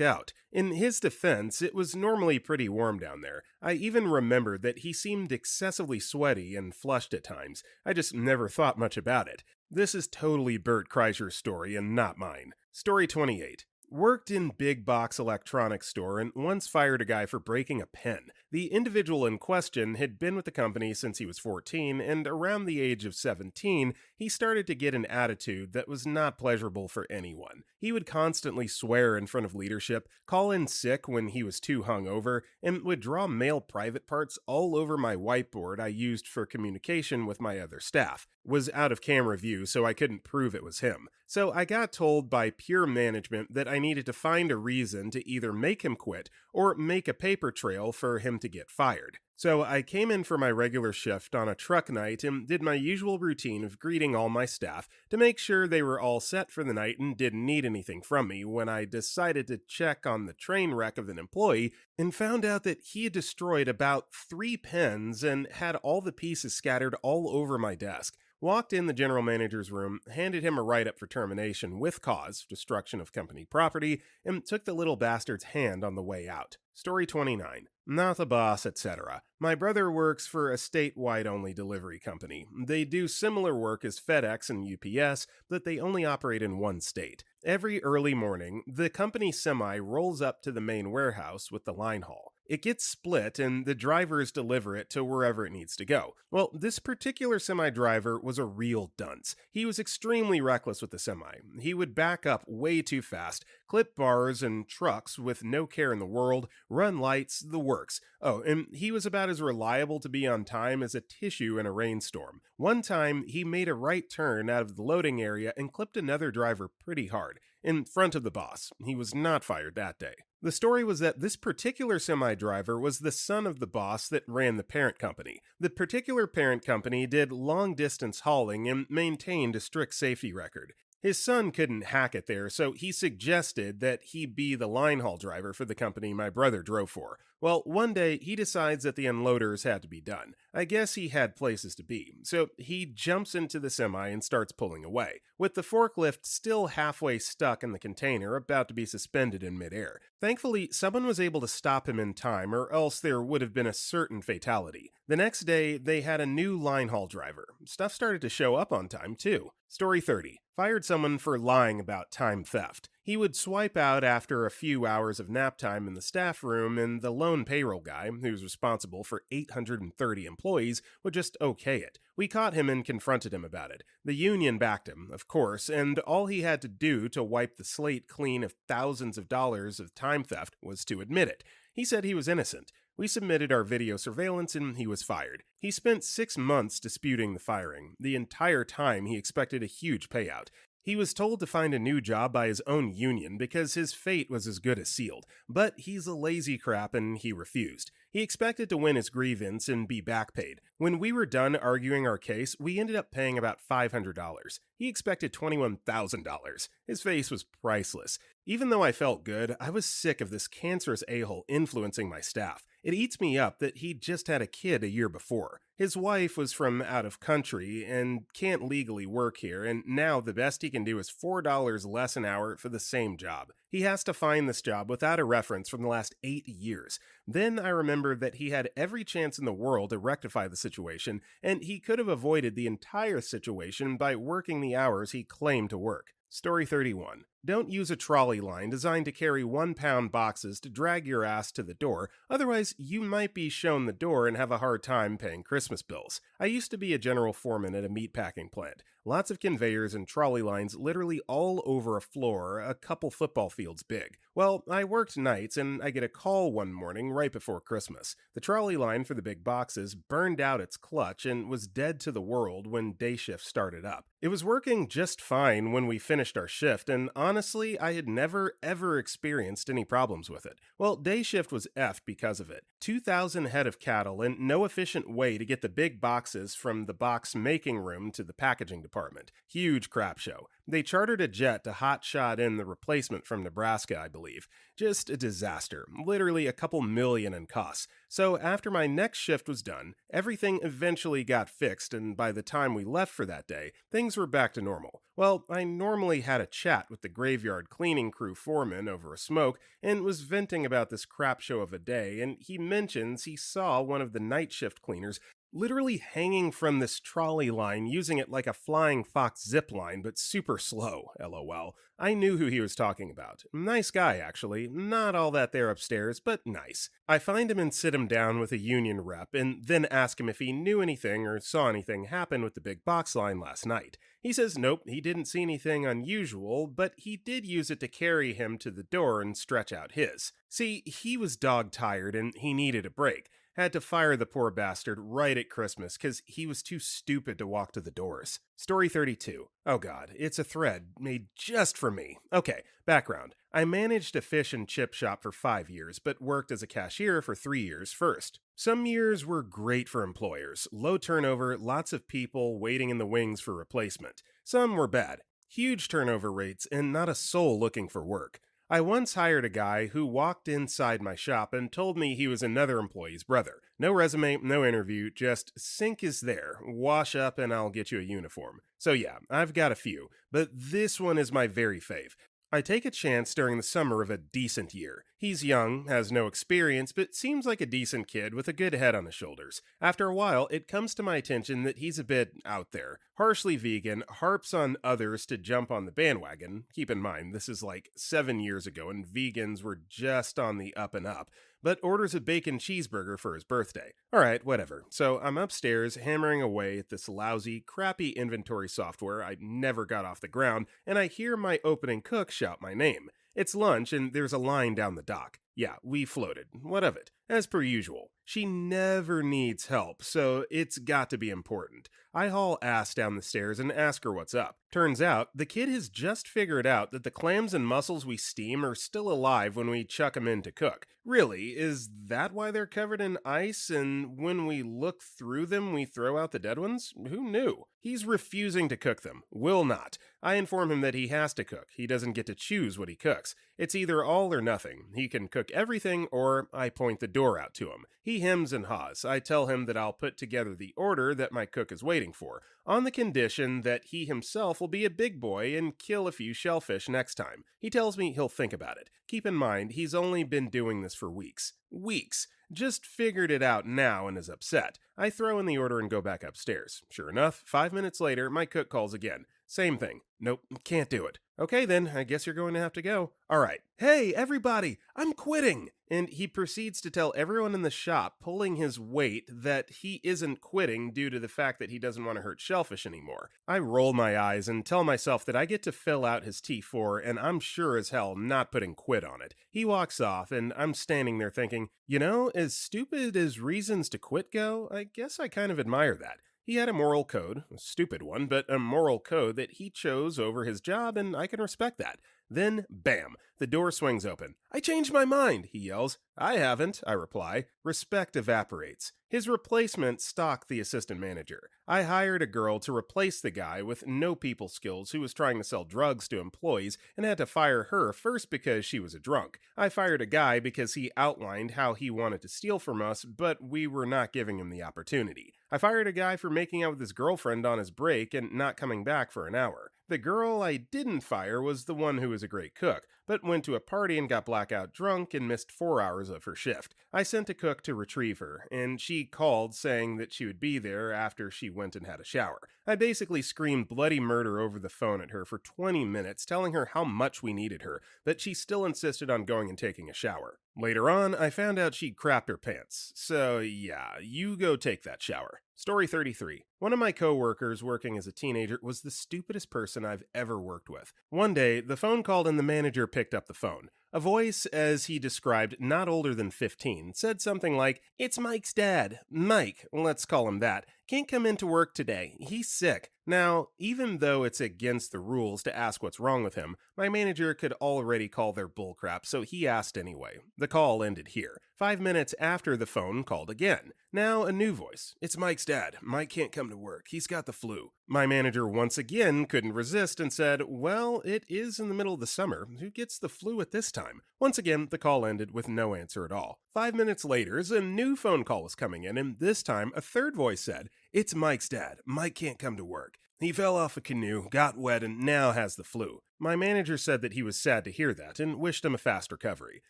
out. In his defense, it was normally pretty warm down there. I even remembered that he seemed excessively sweaty and flushed at times. I just never thought much about it. This is totally Bert Kreischer's story and not mine. Story 28. Worked in big box electronics store and once fired a guy for breaking a pen. The individual in question had been with the company since he was 14, and around the age of 17, he started to get an attitude that was not pleasurable for anyone. He would constantly swear in front of leadership, call in sick when he was too hungover, and would draw male private parts all over my whiteboard I used for communication with my other staff. Was out of camera view, so I couldn't prove it was him. So I got told by pure management that I needed to find a reason to either make him quit or make a paper trail for him to get fired. So I came in for my regular shift on a truck night and did my usual routine of greeting all my staff to make sure they were all set for the night and didn't need anything from me when I decided to check on the train wreck of an employee and found out that he had destroyed about 3 pens and had all the pieces scattered all over my desk. Walked in the general manager's room, handed him a write-up for termination with cause, destruction of company property, and took the little bastard's hand on the way out. Story 29. Not the boss, etc. My brother works for a statewide-only delivery company. They do similar work as FedEx and UPS, but they only operate in one state. Every early morning, the company semi rolls up to the main warehouse with the line haul. It gets split and the drivers deliver it to wherever it needs to go. Well, this particular semi driver was a real dunce. He was extremely reckless with the semi. He would back up way too fast, clip bars and trucks with no care in the world, run lights, the works. Oh, and he was about as reliable to be on time as a tissue in a rainstorm. One time, he made a right turn out of the loading area and clipped another driver pretty hard, in front of the boss. He was not fired that day. The story was that this particular semi-driver was the son of the boss that ran the parent company. The particular parent company did long-distance hauling and maintained a strict safety record. His son couldn't hack it there, so he suggested that he be the line haul driver for the company my brother drove for. Well, one day he decides that the unloaders had to be done. I guess he had places to be, so he jumps into the semi and starts pulling away, with the forklift still halfway stuck in the container about to be suspended in midair. Thankfully, someone was able to stop him in time, or else there would have been a certain fatality. The next day, they had a new line haul driver. Stuff started to show up on time, too. Story 30. Fired someone for lying about time theft. He would swipe out after a few hours of nap time in the staff room, and the lone payroll guy, who's responsible for 830 employees, would just okay it. We caught him and confronted him about it. The union backed him, of course, and all he had to do to wipe the slate clean of thousands of dollars of time theft was to admit it. He said he was innocent. We submitted our video surveillance and he was fired. He spent 6 months disputing the firing. The entire time he expected a huge payout. He was told to find a new job by his own union because his fate was as good as sealed, but he's a lazy crap and he refused. He expected to win his grievance and be back paid. When we were done arguing our case, we ended up paying about $500. He expected $21,000. His face was priceless. Even though I felt good, I was sick of this cancerous a-hole influencing my staff. It eats me up that he'd just had a kid a year before. His wife was from out of country and can't legally work here, and now the best he can do is $4 less an hour for the same job. He has to find this job without a reference from the last 8 years. Then I remembered that he had every chance in the world to rectify the situation, and he could have avoided the entire situation by working the hours he claimed to work. Story 31. Don't use a trolley line designed to carry 1-pound boxes to drag your ass to the door, otherwise you might be shown the door and have a hard time paying Christmas bills. I used to be a general foreman at a meatpacking plant. Lots of conveyors and trolley lines literally all over a floor a couple football fields big. Well, I worked nights and I get a call one morning right before Christmas. The trolley line for the big boxes burned out its clutch and was dead to the world when day shift started up. It was working just fine when we finished our shift, and honestly, I had never ever experienced any problems with it. Well, day shift was effed because of it. 2,000 head of cattle and no efficient way to get the big boxes from the box making room to the packaging department. Huge crap show. They chartered a jet to hotshot in the replacement from Nebraska, I believe. Just a disaster, literally a couple million in costs. So after my next shift was done, everything eventually got fixed, and by the time we left for that day, things were back to normal. Well, I normally had a chat with the graveyard cleaning crew foreman over a smoke and was venting about this crap show of a day, and he mentions he saw one of the night shift cleaners literally hanging from this trolley line using it like a flying fox zip line, but super slow, lol. I knew who he was talking about. Nice guy, actually. Not all that there upstairs, but nice. I find him and sit him down with a union rep, and then ask him if he knew anything or saw anything happen with the big box line last night. He says nope, he didn't see anything unusual, but he did use it to carry him to the door and stretch out his. See, he was dog tired and he needed a break. Had to fire the poor bastard right at Christmas because he was too stupid to walk to the doors. Story 32. Oh god, it's a thread made just for me. Okay, background. I managed a fish and chip shop for 5 years, but worked as a cashier for 3 years first. Some years were great for employers. Low turnover, lots of people waiting in the wings for replacement. Some were bad. Huge turnover rates, and not a soul looking for work. I once hired a guy who walked inside my shop and told me he was another employee's brother. No resume, no interview, just sink is there, wash up and I'll get you a uniform. So yeah, I've got a few, but this one is my very fave. I take a chance during the summer of a decent year. He's young, has no experience, but seems like a decent kid with a good head on his shoulders. After a while, it comes to my attention that he's a bit out there. Harshly vegan, harps on others to jump on the bandwagon. Keep in mind, this is like 7 years ago and vegans were just on the up and up. But orders a bacon cheeseburger for his birthday. Alright, whatever. So I'm upstairs hammering away at this lousy, crappy inventory software I never got off the ground, and I hear my opening cook shout my name. It's lunch and there's a line down the dock. Yeah, we floated. What of it? As per usual. She never needs help, so it's got to be important. I haul ass down the stairs and ask her what's up. Turns out, the kid has just figured out that the clams and mussels we steam are still alive when we chuck them in to cook. Really, is that why they're covered in ice and when we look through them we throw out the dead ones? Who knew? He's refusing to cook them. Will not. I inform him that he has to cook. He doesn't get to choose what he cooks. It's either all or nothing. He can cook everything or I point the door out to him. He hems and haws. I tell him that I'll put together the order that my cook is waiting for, on the condition that he himself will be a big boy and kill a few shellfish next time. He tells me he'll think about it. Keep in mind, he's only been doing this for weeks. Weeks. Just figured it out now and is upset. I throw in the order and go back upstairs. Sure enough, 5 minutes later, my cook calls again. Same thing. Nope, can't do it. Okay then, I guess you're going to have to go. Alright. Hey, everybody, I'm quitting! And he proceeds to tell everyone in the shop, pulling his weight, that he isn't quitting due to the fact that he doesn't want to hurt shellfish anymore. I roll my eyes and tell myself that I get to fill out his T4 and I'm sure as hell not putting quit on it. He walks off and I'm standing there thinking, you know, as stupid as reasons to quit go, I guess I kind of admire that. He had a moral code, a stupid one, but a moral code that he chose over his job, and I can respect that. Then, bam, the door swings open. I changed my mind, he yells. I haven't, I reply. Respect evaporates. His replacement stalked the assistant manager. I hired a girl to replace the guy with no people skills who was trying to sell drugs to employees and had to fire her first because she was a drunk. I fired a guy because he outlined how he wanted to steal from us, but we were not giving him the opportunity. I fired a guy for making out with his girlfriend on his break and not coming back for an hour. The girl I didn't fire was the one who was a great cook, but went to a party and got blackout drunk and missed 4 hours of her shift. I sent a cook to retrieve her, and she called saying that she would be there after she went and had a shower. I basically screamed bloody murder over the phone at her for 20 minutes, telling her how much we needed her, but she still insisted on going and taking a shower. Later on, I found out she'd crapped her pants. So yeah, you go take that shower. Story 33. One of my co-workers working as a teenager was the stupidest person I've ever worked with. One day, the phone called and the manager picked up the phone. A voice, as he described, not older than 15, said something like, "It's Mike's dad. Mike, let's call him that, can't come into work today. He's sick." Now, even though it's against the rules to ask what's wrong with him, my manager could already call their bullcrap, so he asked anyway. The call ended here. 5 minutes after the phone called again. Now a new voice. "It's Mike's dad. Mike can't come to work. He's got the flu." My manager once again couldn't resist and said, "Well, it is in the middle of the summer. Who gets the flu at this time?" Once again, the call ended with no answer at all. 5 minutes later, a new phone call was coming in, and this time a third voice said, "It's Mike's dad. Mike can't come to work. He fell off a canoe, got wet, and now has the flu." My manager said that he was sad to hear that and wished him a fast recovery.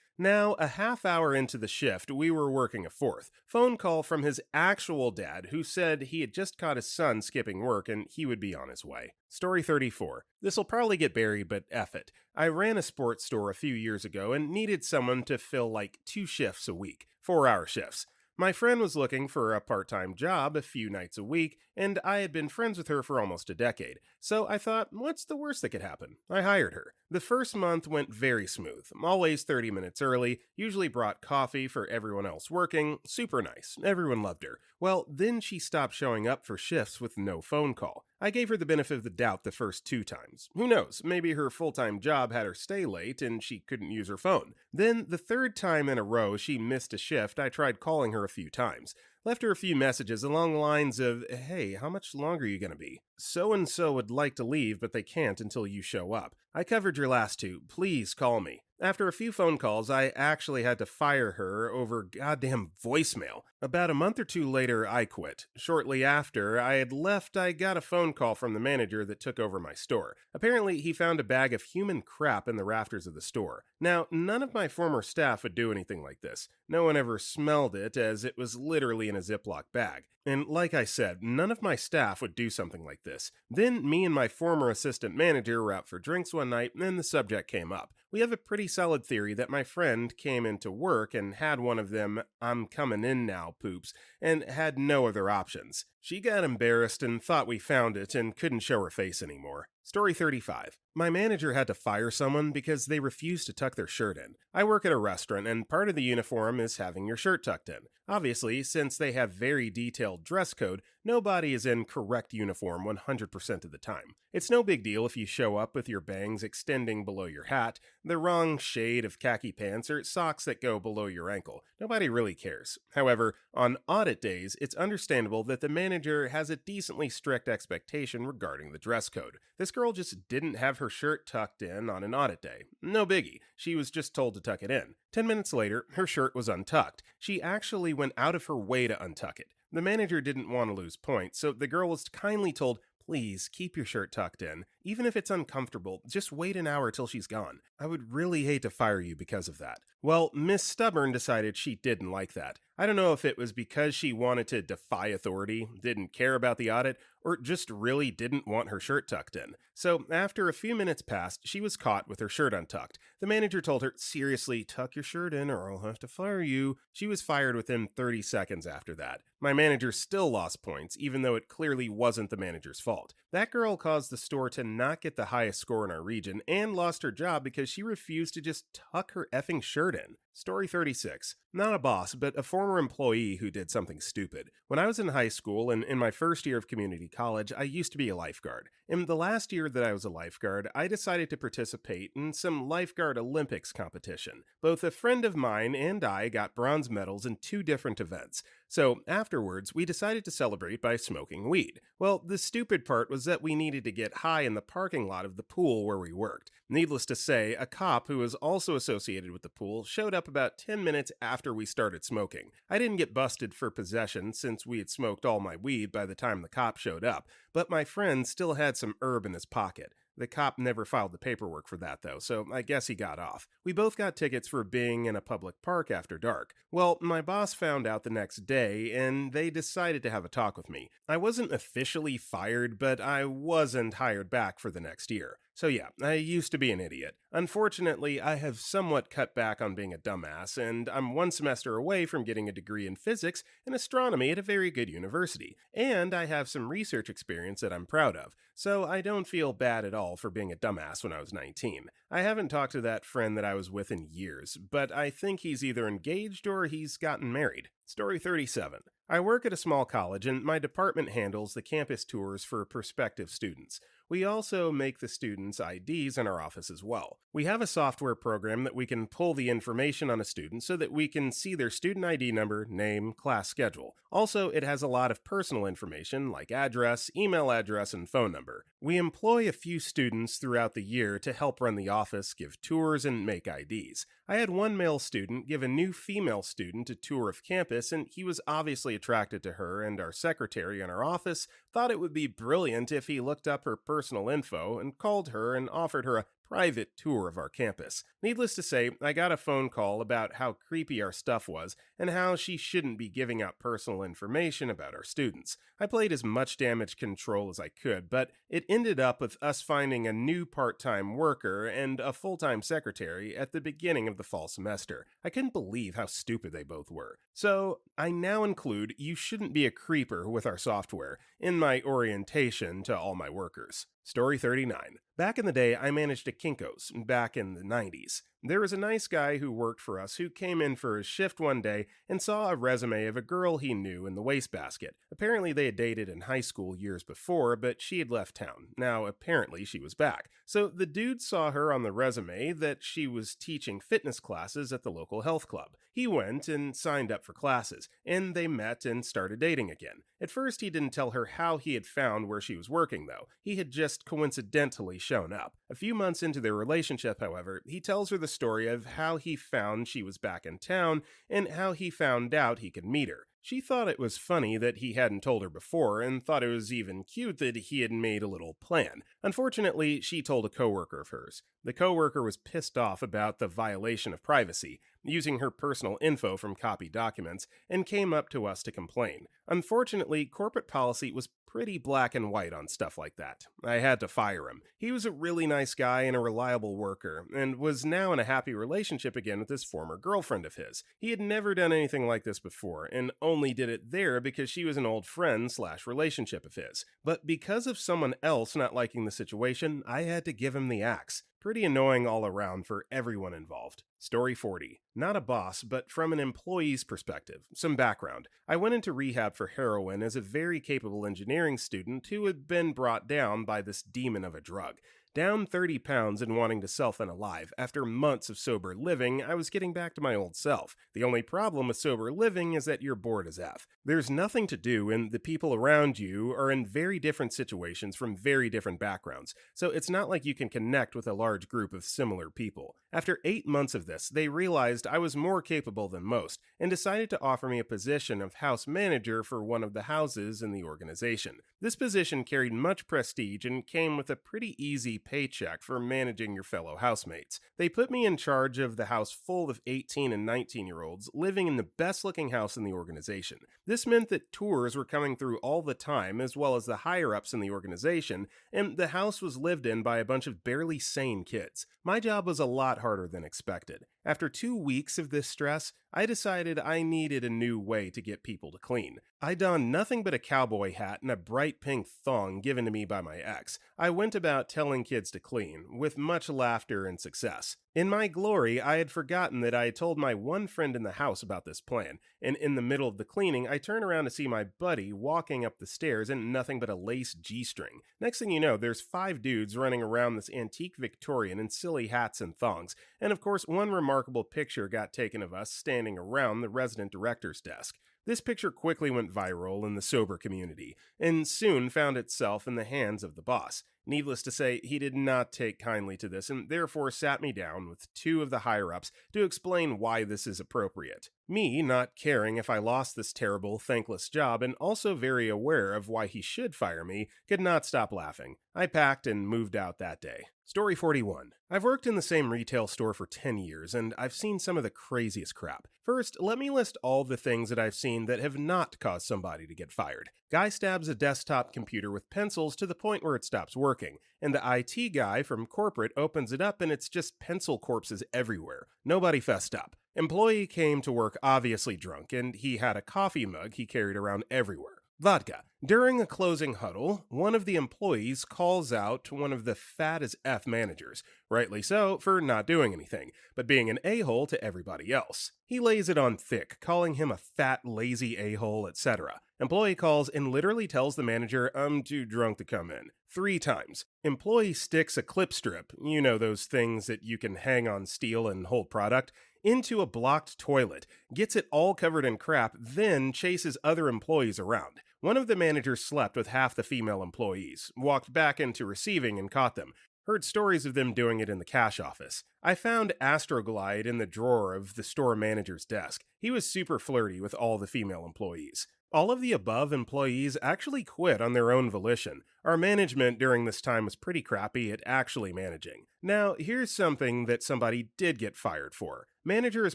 Now, a half hour into the shift, we were working a fourth phone call from his actual dad, who said he had just caught his son skipping work and he would be on his way. Story 34. This'll probably get buried, but F it. I ran a sports store a few years ago and needed someone to fill like 2 shifts a week, 4-hour shifts. My friend was looking for a part-time job a few nights a week, and I had been friends with her for almost a decade. So I thought, what's the worst that could happen? I hired her. The first month went very smooth. Always 30 minutes early, usually brought coffee for everyone else working, super nice. Everyone loved her. Well, then she stopped showing up for shifts with no phone call. I gave her the benefit of the doubt the first 2 times. Who knows, maybe her full-time job had her stay late and she couldn't use her phone. Then, the third time in a row she missed a shift, I tried calling her a few times. Left her a few messages along the lines of, "Hey, how much longer are you gonna be? So-and-so would like to leave, but they can't until you show up. I covered your last 2. Please call me." After a few phone calls, I actually had to fire her over goddamn voicemail. About a month or 2 later, I quit. Shortly after I had left, I got a phone call from the manager that took over my store. Apparently, he found a bag of human crap in the rafters of the store. Now, none of my former staff would do anything like this. No one ever smelled it, as it was literally in a Ziploc bag. And like I said, none of my staff would do something like this. Then me and my former assistant manager were out for drinks one night, and the subject came up. We have a pretty solid theory that my friend came into work and had one of them "I'm coming in now" poops, and had no other options. She got embarrassed and thought we found it and couldn't show her face anymore. Story 35. My manager had to fire someone because they refused to tuck their shirt in. I work at a restaurant, and part of the uniform is having your shirt tucked in. Obviously, since they have very detailed dress code, nobody is in correct uniform 100% of the time. It's no big deal if you show up with your bangs extending below your hat, the wrong shade of khaki pants, or socks that go below your ankle. Nobody really cares. However, on audit days, it's understandable that the manager has a decently strict expectation regarding the dress code. This girl just didn't have her shirt tucked in on an audit day. No biggie. She was just told to tuck it in. 10 minutes later, her shirt was untucked. She actually went out of her way to untuck it. The manager didn't want to lose points, so the girl was kindly told, "Please keep your shirt tucked in. Even if it's uncomfortable, just wait an hour till she's gone. I would really hate to fire you because of that." Well, Miss Stubborn decided she didn't like that. I don't know if it was because she wanted to defy authority, didn't care about the audit, or just really didn't want her shirt tucked in. So after a few minutes passed, she was caught with her shirt untucked. The manager told her, "Seriously, tuck your shirt in or I'll have to fire you." She was fired within 30 seconds after that. My manager still lost points, even though it clearly wasn't the manager's fault. That girl caused the store to not get the highest score in our region and lost her job because she refused to just tuck her effing shirt in. Story 36. Not a boss, but a former employee who did something stupid. When I was in high school and in my first year of community college, I used to be a lifeguard. In the last year that I was a lifeguard, I decided to participate in some lifeguard Olympics competition. Both a friend of mine and I got bronze medals in 2 different events. So afterwards, we decided to celebrate by smoking weed. Well, the stupid part was that we needed to get high in the parking lot of the pool where we worked. Needless to say, a cop who was also associated with the pool showed up about 10 minutes after we started smoking. I didn't get busted for possession since we had smoked all my weed by the time the cop showed up, but my friend still had some herb in his pocket. The cop never filed the paperwork for that, though, so I guess he got off. We both got tickets for being in a public park after dark. Well, my boss found out the next day, and they decided to have a talk with me. I wasn't officially fired, but I wasn't hired back for the next year. So yeah, I used to be an idiot. Unfortunately, I have somewhat cut back on being a dumbass, and I'm 1 semester away from getting a degree in physics and astronomy at a very good university. And I have some research experience that I'm proud of, so I don't feel bad at all for being a dumbass when I was 19. I haven't talked to that friend that I was with in years, but I think he's either engaged or he's gotten married. Story 37. I work at a small college, and my department handles the campus tours for prospective students. We also make the students' IDs in our office as well. We have a software program that we can pull the information on a student so that we can see their student ID number, name, class schedule. Also, it has a lot of personal information like address, email address, and phone number. We employ a few students throughout the year to help run the office, give tours, and make IDs. I had one male student give a new female student a tour of campus, and he was obviously attracted to her, and our secretary in our office thought it would be brilliant if he looked up her personal info and called her and offered her a private tour of our campus. Needless to say, I got a phone call about how creepy our stuff was and how she shouldn't be giving out personal information about our students. I played as much damage control as I could, but it ended up with us finding a new part-time worker and a full-time secretary at the beginning of the fall semester. I couldn't believe how stupid they both were. So, I now include "you shouldn't be a creeper" with our software in my orientation to all my workers. Story 39. Back in the day, I managed a Kinko's, back in the 90s. There was a nice guy who worked for us who came in for his shift one day and saw a resume of a girl he knew in the wastebasket. Apparently they had dated in high school years before, but she had left town. Now, apparently she was back. So the dude saw her on the resume that she was teaching fitness classes at the local health club. He went and signed up for classes, and they met and started dating again. At first he didn't tell her how he had found where she was working though. He had just coincidentally shown up. A few months into their relationship, however, he tells her the story of how he found she was back in town and how he found out he could meet her. She thought it was funny that he hadn't told her before and thought it was even cute that he had made a little plan. Unfortunately, she told a coworker of hers. The coworker was pissed off about the violation of privacy, using her personal info from copied documents, and came up to us to complain. Unfortunately, corporate policy was pretty black and white on stuff like that. I had to fire him. He was a really nice guy and a reliable worker, and was now in a happy relationship again with his former girlfriend of his. He had never done anything like this before, and only did it there because she was an old friend/relationship of his. But because of someone else not liking the situation, I had to give him the axe. Pretty annoying all around for everyone involved. Story 40. Not a boss, but from an employee's perspective. Some background. I went into rehab for heroin as a very capable engineering student who had been brought down by this demon of a drug. Down 30 pounds and wanting to self-unalive, after months of sober living, I was getting back to my old self. The only problem with sober living is that you're bored as F. There's nothing to do, and the people around you are in very different situations from very different backgrounds, so it's not like you can connect with a large group of similar people. After 8 months of this, they realized I was more capable than most, and decided to offer me a position of house manager for one of the houses in the organization. This position carried much prestige and came with a pretty easy paycheck for managing your fellow housemates. They put me in charge of the house full of 18 and 19-year-olds living in the best-looking house in the organization. This meant that tours were coming through all the time, as well as the higher-ups in the organization, and the house was lived in by a bunch of barely sane kids. My job was a lot harder than expected. After 2 weeks of this stress, I decided I needed a new way to get people to clean. I donned nothing but a cowboy hat and a bright pink thong given to me by my ex. I went about telling kids to clean, with much laughter and success. In my glory, I had forgotten that I had told my one friend in the house about this plan, and in the middle of the cleaning, I turn around to see my buddy walking up the stairs in nothing but a lace G-string. Next thing you know, there's 5 dudes running around this antique Victorian in silly hats and thongs, and of course one remarkable picture got taken of us standing around the resident director's desk. This picture quickly went viral in the sober community, and soon found itself in the hands of the boss. Needless to say, he did not take kindly to this and therefore sat me down with 2 of the higher-ups to explain why this is appropriate. Me, not caring if I lost this terrible, thankless job and also very aware of why he should fire me, could not stop laughing. I packed and moved out that day. Story 41. I've worked in the same retail store for 10 years, and I've seen some of the craziest crap. First, let me list all the things that I've seen that have not caused somebody to get fired. Guy stabs a desktop computer with pencils to the point where it stops working, and the IT guy from corporate opens it up and it's just pencil corpses everywhere. Nobody fessed up. Employee came to work obviously drunk, and he had a coffee mug he carried around everywhere. Vodka. During a closing huddle, one of the employees calls out to one of the fat as F managers, rightly so, for not doing anything, but being an a hole to everybody else. He lays it on thick, calling him a fat, lazy a hole, etc. Employee calls and literally tells the manager, "I'm too drunk to come in," 3 times. Employee sticks a clip strip, you know, those things that you can hang on steel and hold product, into a blocked toilet, gets it all covered in crap, then chases other employees around. One of the managers slept with half the female employees, walked back into receiving and caught them. Heard stories of them doing it in the cash office. I found Astroglide in the drawer of the store manager's desk. He was super flirty with all the female employees. All of the above employees actually quit on their own volition. Our management during this time was pretty crappy at actually managing. Now, here's something that somebody did get fired for. Manager is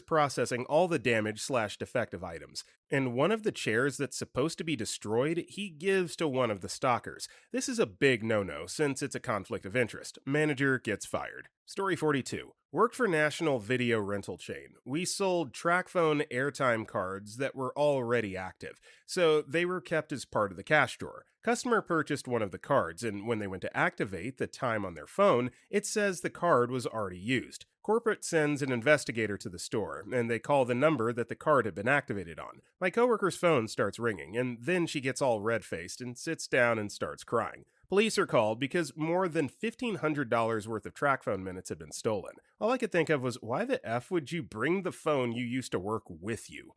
processing all the damaged slash defective items, and one of the chairs that's supposed to be destroyed, he gives to one of the stalkers. This is a big no-no since it's a conflict of interest. Manager gets fired. Story 42. Worked for national video rental chain. We sold TrackPhone airtime cards that were already active, so they were kept as part of the cash drawer. Customer purchased one of the cards, and when they went to activate the time on their phone, it says the card was already used. Corporate sends an investigator to the store, and they call the number that the card had been activated on. My coworker's phone starts ringing, and then she gets all red-faced and sits down and starts crying. Police are called because more than $1,500 worth of TrackPhone minutes had been stolen. All I could think of was, why the F would you bring the phone you used to work with you?